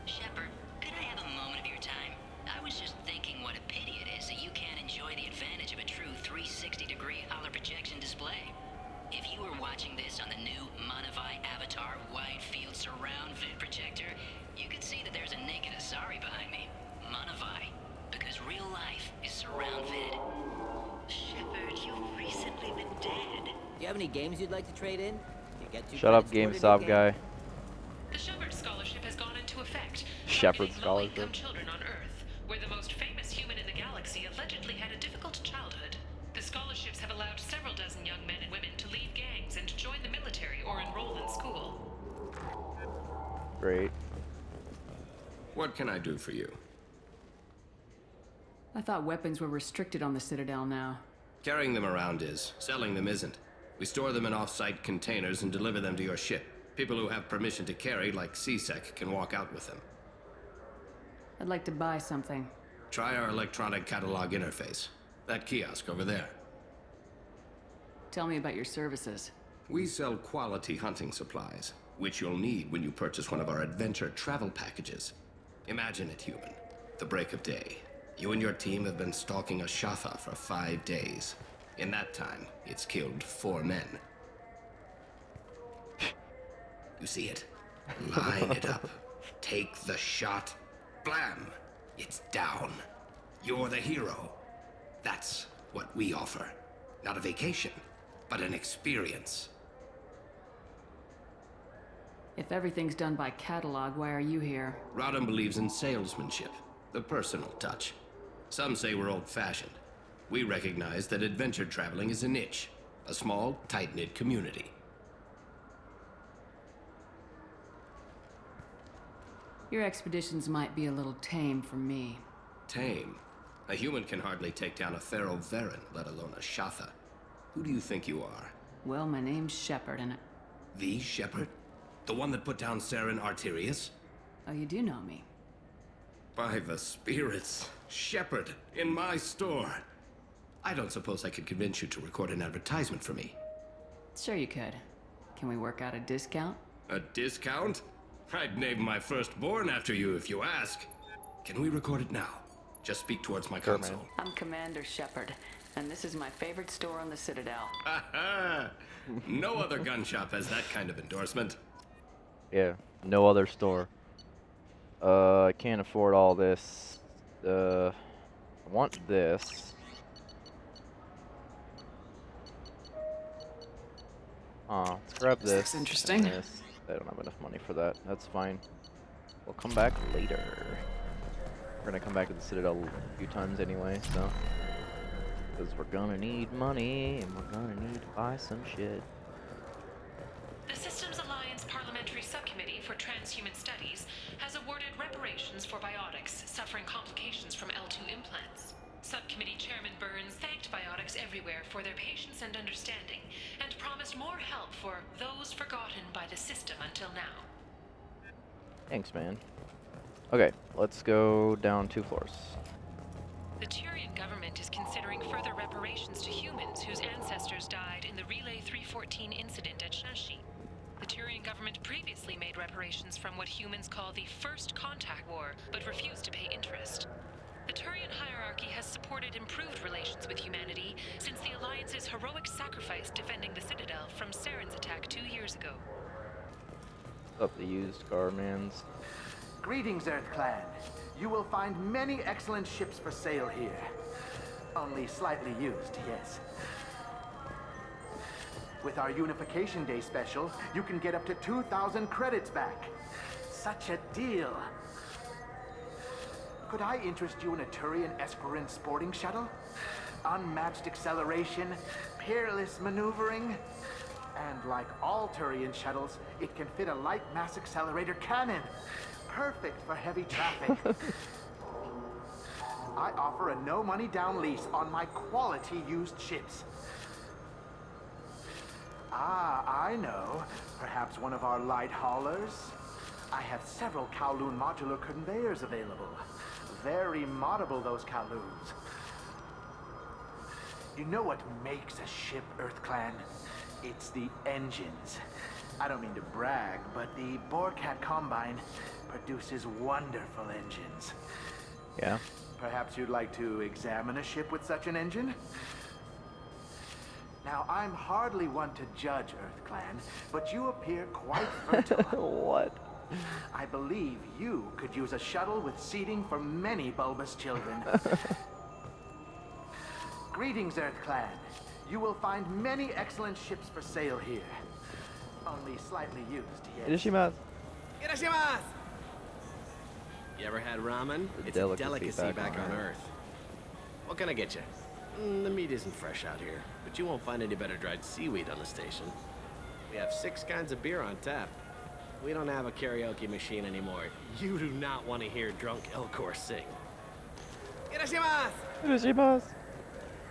Shepard, could I have a moment of your time? I was just thinking what a pity it is that you can't enjoy the advantage of a true 360-degree holo projection display. If you were watching this on the new Monavai Avatar wide field surround vid projector, you could see that there's a naked Asari behind me. Monavai, because real life is surround vid. Shepard, you've recently been dead. Do you have any games you'd like to trade in? You get 2 Shut up, credits toward a new GameStop guy. The Shepard Scholarship has gone into effect, Shepard targeting Scholarship. low-income children on Earth, where the most famous human in the galaxy allegedly had a difficult childhood. The scholarships have allowed several dozen young men and women to leave gangs and join the military or enroll in school. Great. What can I do for you? I thought weapons were restricted on the Citadel now. Carrying them around is. Selling them isn't. We store them in off-site containers and deliver them to your ship. People who have permission to carry, like CSEC, can walk out with them. I'd like to buy something. Try our electronic catalog interface. That kiosk over there. Tell me about your services. We sell quality hunting supplies, which you'll need when you purchase one of our adventure travel packages. Imagine it, human. The break of day. You and your team have been stalking a Shatha for 5 days. In that time, it's killed 4 men. You see it? Line it up. Take the shot. Blam! It's down. You're the hero. That's what we offer. Not a vacation, but an experience. If everything's done by catalog, why are you here? Rodham believes in salesmanship, the personal touch. Some say we're old-fashioned. We recognize that adventure traveling is a niche, a small, tight-knit community. Your expeditions might be a little tame for me. Tame? A human can hardly take down a Pharaoh Varen, let alone a Shatha. Who do you think you are? Well, my name's Shepard, and The Shepard? The one that put down Saren Arterius? Oh, you do know me. By the spirits. Shepard, in my store. I don't suppose I could convince you to record an advertisement for me. Sure you could. Can we work out a discount? A discount? I'd name my firstborn after you if you ask. Can we record it now? Just speak towards my console. I'm Commander Shepard, and this is my favorite store on the Citadel. No other gun shop has that kind of endorsement. Yeah, no other store. I can't afford all this. I want this. Let's grab this. Looks interesting. And this. I don't have enough money for that. That's fine. We'll come back later. We're gonna come back to the Citadel a few times anyway, so. Because we're gonna need money, and we're gonna need to buy some shit. The Systems Alliance Parliamentary Subcommittee for Transhuman Studies has awarded reparations for biotics suffering complications from L2 implants. Subcommittee Chairman Burns thanked biotics everywhere for their patience and understanding, and promised more help for those forgotten by the system until now. Thanks, man. Okay, let's go down 2 floors. The Turian government is considering further reparations to humans whose ancestors died in the Relay 314 incident at Shashi. The Turian government previously made reparations from what humans call the First Contact War, but refused to pay interest. The Turian hierarchy has supported improved relations with humanity since the Alliance's heroic sacrifice defending the Citadel from Saren's attack 2 years ago. Up the used car mans. Greetings, Earth Clan. You will find many excellent ships for sale here. Only slightly used, yes. With our Unification Day special, you can get up to 2,000 credits back. Such a deal. Could I interest you in a Turian Esperin sporting shuttle? Unmatched acceleration, peerless maneuvering, and like all Turian shuttles, it can fit a light mass accelerator cannon. Perfect for heavy traffic. I offer a no money down lease on my quality used ships. Ah, I know. Perhaps one of our light haulers? I have several Kowloon modular conveyors available. Very moddable, those Kowloons. You know what makes a ship, Earth Clan? It's the engines. I don't mean to brag, but the Borcat Combine produces wonderful engines. Yeah. Perhaps you'd like to examine a ship with such an engine? Now, I'm hardly one to judge, Earth Clan, but you appear quite fertile. What? I believe you could use a shuttle with seating for many bulbous children. Greetings, Earth Clan. You will find many excellent ships for sale here. Only slightly used, yes. Irashimasu. Irashimasu! You ever had ramen? It's a delicacy back on Earth. What can I get you? The meat isn't fresh out here, but you won't find any better dried seaweed on the station. We have 6 kinds of beer on tap. We don't have a karaoke machine anymore. You do not want to hear drunk Elcor sing. Irashimasu! Irashimasu.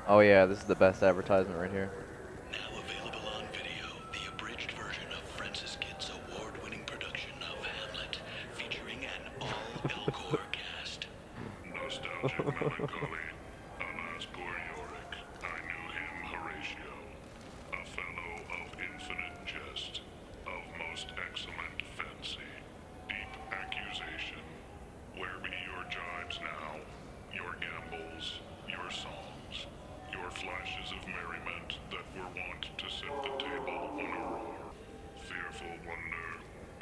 Oh yeah, this is the best advertisement right here. Now available on video, the abridged version of Francis Kidd's award-winning production of Hamlet, featuring an all-Elcor cast. Nostalgic melancholy. Alas, poor Yorick. I knew him, Horatio. A fellow of infinite jest, of most excellent fancy, deep accusation. Where be your jibes now? Your gambols, your songs, your flashes of merriment that were wont to set the table on a roar. Fearful wonder,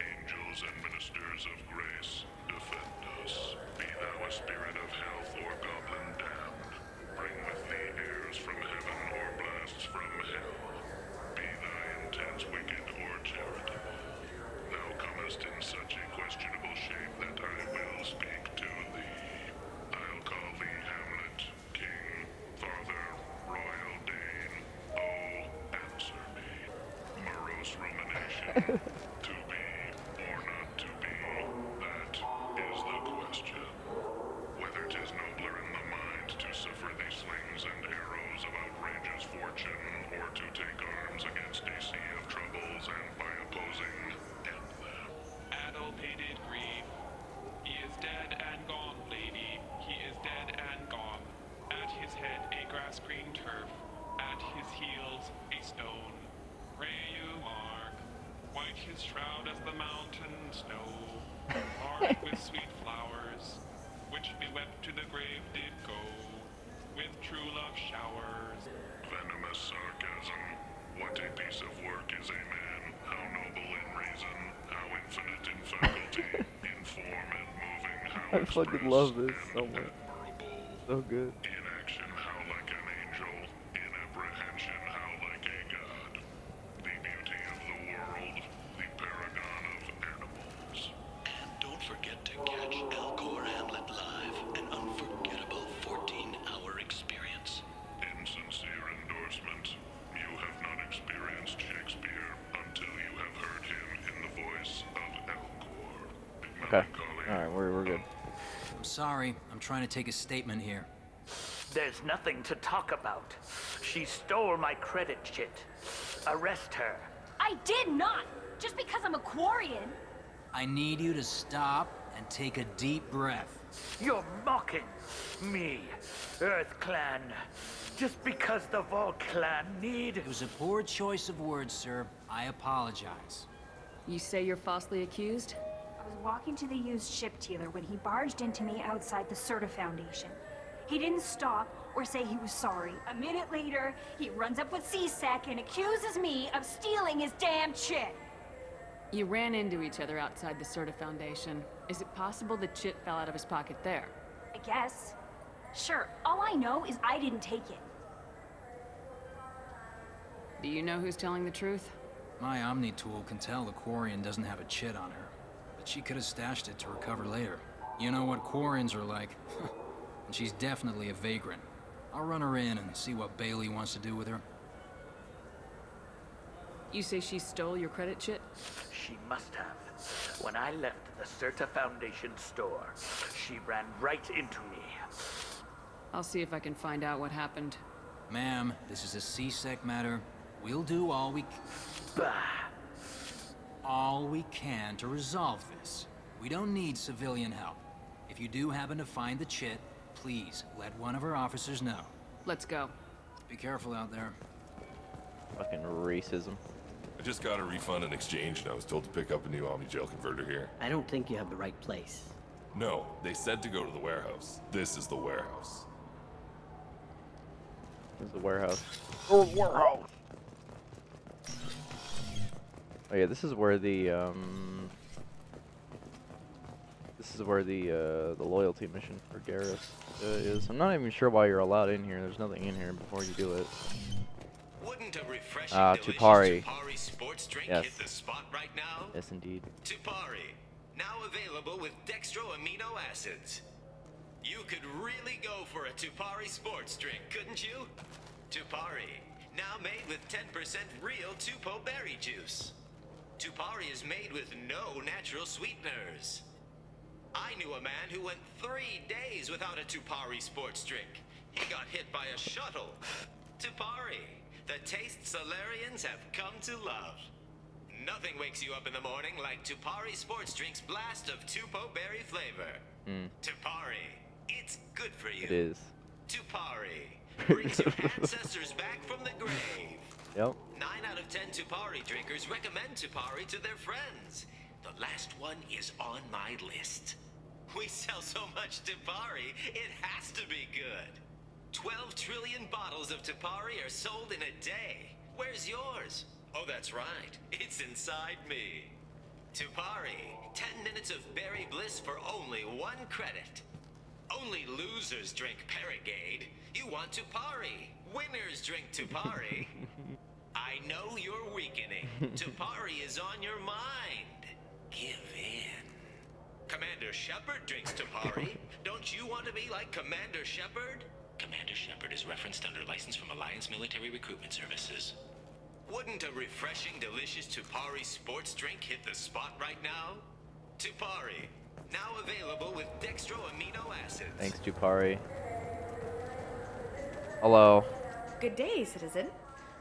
angels and ministers of grace, defend us. Be thou a spirit of health or goblin damned. Bring with thee airs from heaven or blasts from hell. Be thy intents wicked or charitable. Thou comest in such a questionable shape that I will speak to thee. I'll call thee Hamlet, King, Father, Royal Dane. Oh, answer me. Morose rumination. To be or not to be, that is the question. Whether 'tis nobler in the mind to suffer the slings and arrows of outrageous fortune, or to take arms against a sea of troubles and by a his shroud as the mountain snow, hard with sweet flowers, which bewept to the grave did go, with true love showers. Venomous sarcasm. What a piece of work is a man, how noble in reason, how infinite in faculty, in form and moving, how I fucking love this so much. So good. in action, how like an angel, in apprehension, how like a god. The beauty of the world, the paragon of animals. And don't forget to catch Alcor Hamlet live, an unforgettable 14-hour experience. In sincere endorsement, you have not experienced Shakespeare until you have heard him in the voice of Alcor. Okay. Alright, we're good. I'm sorry. I'm trying to take a statement here. There's nothing to talk about. She stole my credit chit. Arrest her. I did not! Just because I'm a Quarian. I need you to stop and take a deep breath. You're mocking me, Earth Clan. Just because the Vol Clan need... It was a poor choice of words, sir. I apologize. You say you're falsely accused? I was walking to the used ship dealer when he barged into me outside the Certa Foundation. He didn't stop or say he was sorry. A minute later, he runs up with C-Sec and accuses me of stealing his damn chit. You ran into each other outside the Certa Foundation. Is it possible the chit fell out of his pocket there? I guess. Sure, all I know is I didn't take it. Do you know who's telling the truth? My Omni tool can tell the Quarian doesn't have a chit on her, but she could have stashed it to recover later. You know what Quarians are like. And she's definitely a vagrant. I'll run her in and see what Bailey wants to do with her. You say she stole your credit chit? She must have. When I left the Certa Foundation store, she ran right into me. I'll see if I can find out what happened. Ma'am, this is a C-Sec matter. We'll do all we can to resolve this. We don't need civilian help. If you do happen to find the chit, please let one of our officers know. Let's go. Be careful out there. Fucking racism. I just got a refund in exchange and I was told to pick up a new Omni Gel converter here. I don't think you have the right place. No, they said to go to the warehouse. This is the warehouse. This is the warehouse. Oh, warehouse! Oh yeah, this is where the loyalty mission for Garrus is. I'm not even sure why you're allowed in here. There's nothing in here before you do it. Wouldn't a refreshing Tupari. Tupari sports drink Yes. hit the spot right now? Yes, indeed. Tupari, now available with dextro amino acids. You could really go for a Tupari sports drink, couldn't you? Tupari, now made with 10% real Tupo berry juice. Tupari is made with no natural sweeteners. I knew a man who went 3 days without a Tupari sports drink. He got hit by a shuttle. Tupari, the taste Solarians have come to love. Nothing wakes you up in the morning like Tupari sports drink's blast of Tupo berry flavor. Tupari, it's good for you. It is. Tupari brings your ancestors back from the grave. Yep. 9 out of 10 Tupari drinkers recommend Tupari to their friends. The last one is on my list. We sell so much Tupari, it has to be good. 12 trillion bottles of Tupari are sold in a day. Where's yours? Oh, that's right. It's inside me. Tupari, 10 minutes of berry bliss for only 1 credit. Only losers drink Paragade. You want Tupari. Winners drink Tupari. I know you're weakening. Tupari is on your mind. Give in. Commander Shepard drinks Tupari. Don't you want to be like Commander Shepard? Commander Shepard is referenced under license from Alliance Military Recruitment Services. Wouldn't a refreshing, delicious Tupari sports drink hit the spot right now? Tupari, now available with dextro amino acids. Thanks, Tupari. Hello. Good day, citizen.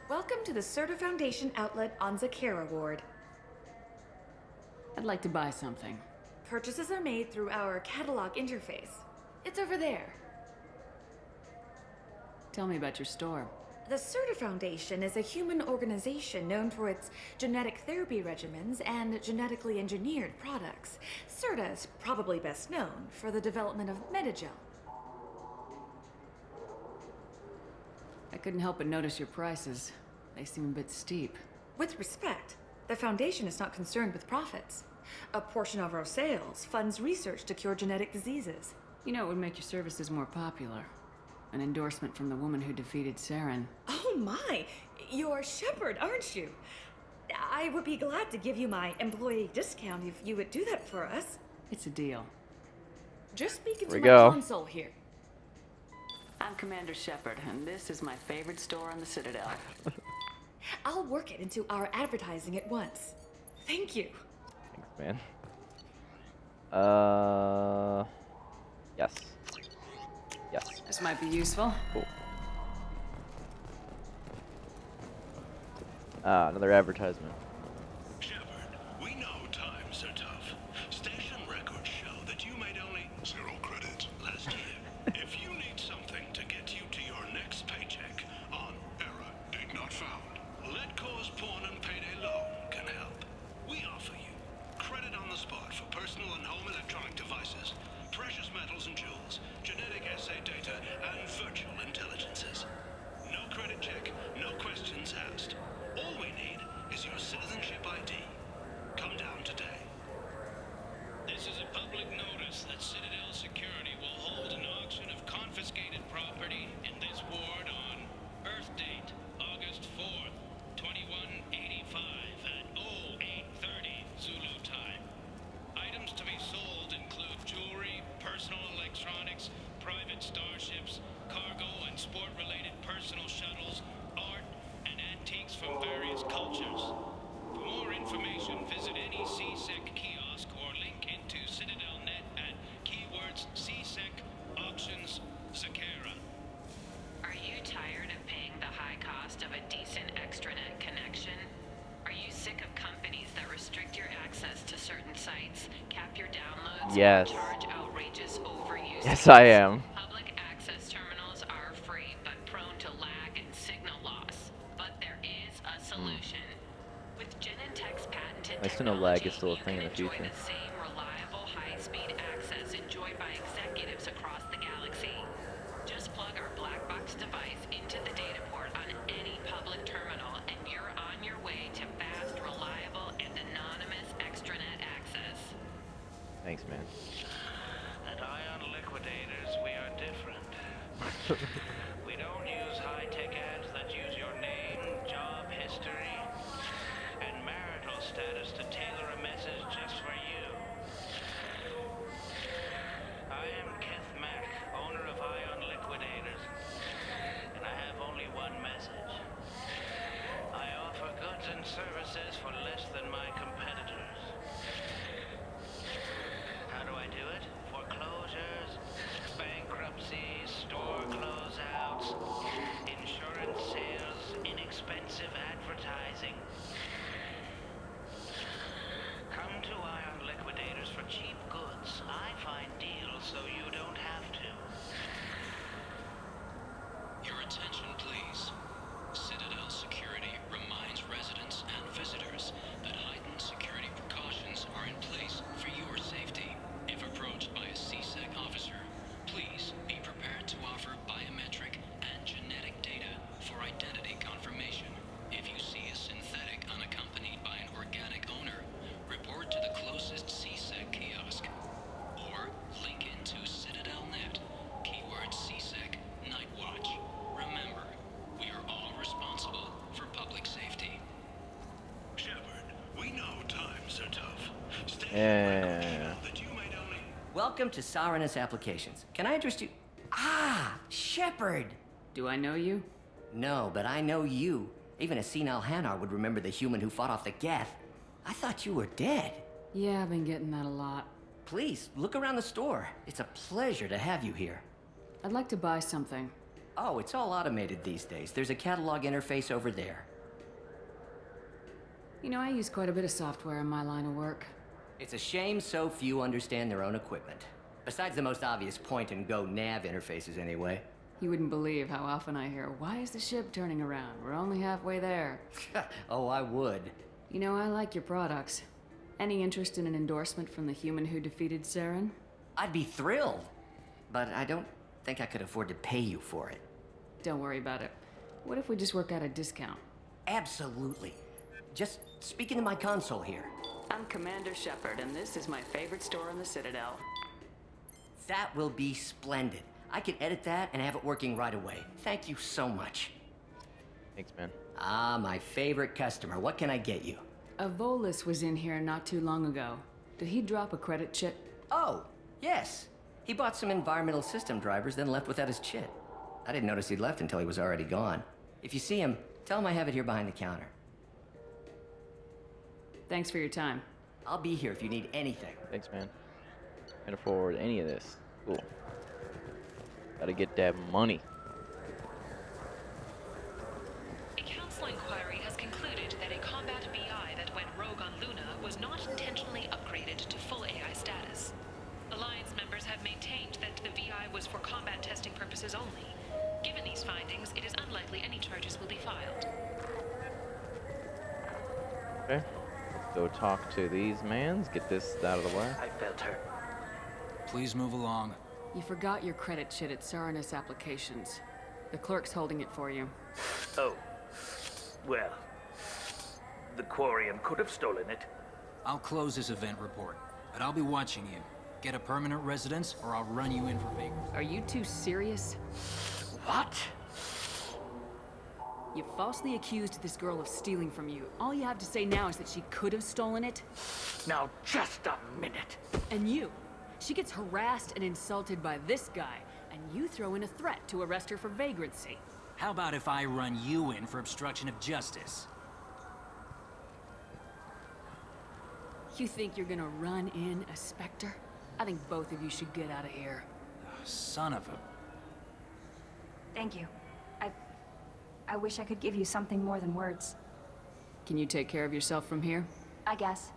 Welcome to the Certa Foundation outlet on Zakera Ward. I'd like to buy something. Purchases are made through our catalog interface. It's over there. Tell me about your store. The Certa Foundation is a human organization known for its genetic therapy regimens and genetically engineered products. Certa is probably best known for the development of Metagel. I couldn't help but notice your prices. They seem a bit steep. With respect, the Foundation is not concerned with profits. A portion of our sales funds research to cure genetic diseases. You know, it would make your services more popular. An endorsement from the woman who defeated Saren. Oh my! You're Shepard, aren't you? I would be glad to give you my employee discount if you would do that for us. It's a deal. Just speaking Here to we my go. console here. I'm Commander Shepard, and this is my favorite store on the Citadel. I'll work it into our advertising at once. Thank you. Thanks, man. Yes. Yes. This might be useful. Cool. Another advertisement. Shepard, we know times are tough. Station records show that you made only 0 credit last year. If you need something to get you to your next paycheck on error date not found, Let Cause Pawn and Payday Loan can help. We offer you credit on the spot for personal and home electronic devices, precious metals and jewels, genetic assay data, and virtual intelligences. No credit check, no questions asked. All we need is your citizenship ID. Come down today. This is a public notice that Citadel Security will hold an auction of confiscated property in this ward on Earth date, August 4th, 2185 at 0830 Zulu time. Items to be sold include jewelry, personal electronics, private starships, cargo and sport-related personal shuttles, art, and antiques from various cultures. For more information, visit any CSEC kiosk or link into CitadelNet at keywords CSEC Auctions Zakera. Are you tired of paying the high cost of a decent extranet connection? Are you sick of companies that restrict your access to certain sites, cap your downloads, Yes. and charge outrageous overuse? Yes, I am. Public access terminals are free but prone to lag and signal loss. But there is a solution. With Genentech's patented Nice to know lag is still a thing in the enjoy future. the same reliable high-speed access enjoyed by executives across the galaxy. Just plug our black box device into the data port on any public terminal, and you're on your way to fast, reliable, and anonymous extranet access. Thanks, man. At Ion Liquidators, we are different. We don't use high-tech ads that use your name, job history, and marital status to tailor a message just for you. I am Keth Mack, owner of Ion Liquidators, and I have only one message. I offer goods and services for less than my competitors. How do I do it? Foreclosures, bankruptcies, store closeouts, insurance sales, inexpensive advertising. Come to Ion Liquidators for cheap goods. I find deals so you don't have to. Your attention, please. Citadel Security reminds residents and visitors that heightened security precautions are in place for your safety. If approached by a CSEC officer, please be prepared to offer biometric and genetic data for identity confirmation. If you see a synthetic unaccompanied by an organic owner, report to the closest CSEC kiosk. Or link into CitadelNet, keyword CSEC Night Watch. Remember, we are all responsible for public safety. Shepard, we know times are tough. Yeah. Welcome to Saranus Applications. Can I interest you? Ah, Shepard! Do I know you? No, but I know you. Even a senile Hanar would remember the human who fought off the Geth. I thought you were dead. Yeah, I've been getting that a lot. Please, look around the store. It's a pleasure to have you here. I'd like to buy something. Oh, it's all automated these days. There's a catalog interface over there. You know, I use quite a bit of software in my line of work. It's a shame so few understand their own equipment. Besides the most obvious point-and-go nav interfaces, anyway. You wouldn't believe how often I hear, "Why is the ship turning around? We're only halfway there." Oh, I would. You know, I like your products. Any interest in an endorsement from the human who defeated Saren? I'd be thrilled. But I don't think I could afford to pay you for it. Don't worry about it. What if we just work out a discount? Absolutely. Just speak into my console here. I'm Commander Shepard, and this is my favorite store in the Citadel. That will be splendid. I can edit that and have it working right away. Thank you so much. Thanks, man. Ah, my favorite customer. What can I get you? A Volus was in here not too long ago. Did he drop a credit chit? Oh, yes. He bought some environmental system drivers, then left without his chit. I didn't notice he'd left until he was already gone. If you see him, tell him I have it here behind the counter. Thanks for your time. I'll be here if you need anything. Thanks, man. Can't afford any of this. Cool. Gotta get that money. A council inquiry has concluded that a combat VI that went rogue on Luna was not intentionally upgraded to full AI status. Alliance members have maintained that the VI was for combat testing purposes only. Given these findings, it is unlikely any charges will be filed. Okay. Let's go talk to these mans. Get this out of the way. I felt her. Please move along. You forgot your credit chit at Saranus Applications. The clerk's holding it for you. Oh. Well. The Quarian could have stolen it. I'll close this event report, but I'll be watching you. Get a permanent residence, or I'll run you in for vagrants. Are you two serious? What? You falsely accused this girl of stealing from you. All you have to say now is that she could have stolen it. Now, just a minute. And you. She gets harassed and insulted by this guy, and you throw in a threat to arrest her for vagrancy. How about if I run you in for obstruction of justice? You think you're gonna run in a Spectre? I think both of you should get out of here. Son of a... Thank you. I wish I could give you something more than words. Can you take care of yourself from here? I guess.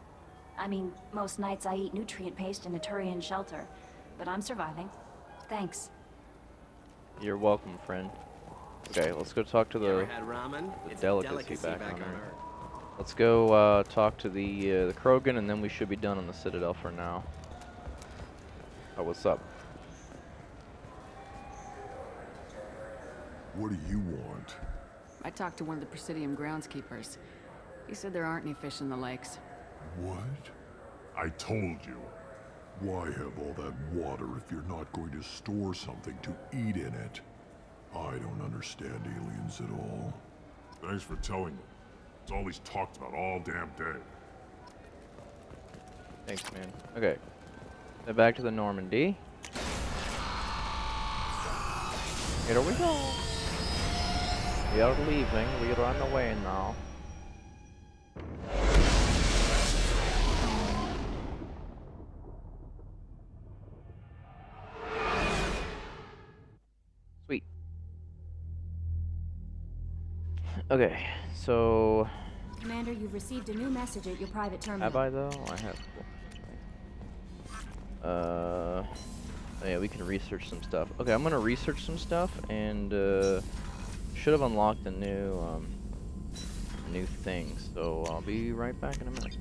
I mean, most nights I eat nutrient paste in a Turian shelter, but I'm surviving. Thanks. You're welcome, friend. Okay, let's go talk to You the, ever had ramen? the It's delicacy delicacy back back on on Earth. Earth. Let's go talk to the Krogan, and then we should be done on the Citadel for now. Oh, what's up? What do you want? I talked to one of the Presidium groundskeepers. He said there aren't any fish in the lakes. What? I told you. Why have all that water if you're not going to store something to eat in it? I don't understand aliens at all. Thanks for telling me. It's all he's talked about all damn day. Thanks, man. Okay. Then back to the Normandy. Here we go. We are leaving. We run away now. Sweet. Okay, so... Commander, you've received a new message at your private terminal. Have I, though? I have. Cool. Yeah, we can research some stuff. Okay, I'm gonna research some stuff, and should have unlocked a new thing. So I'll be right back in a minute.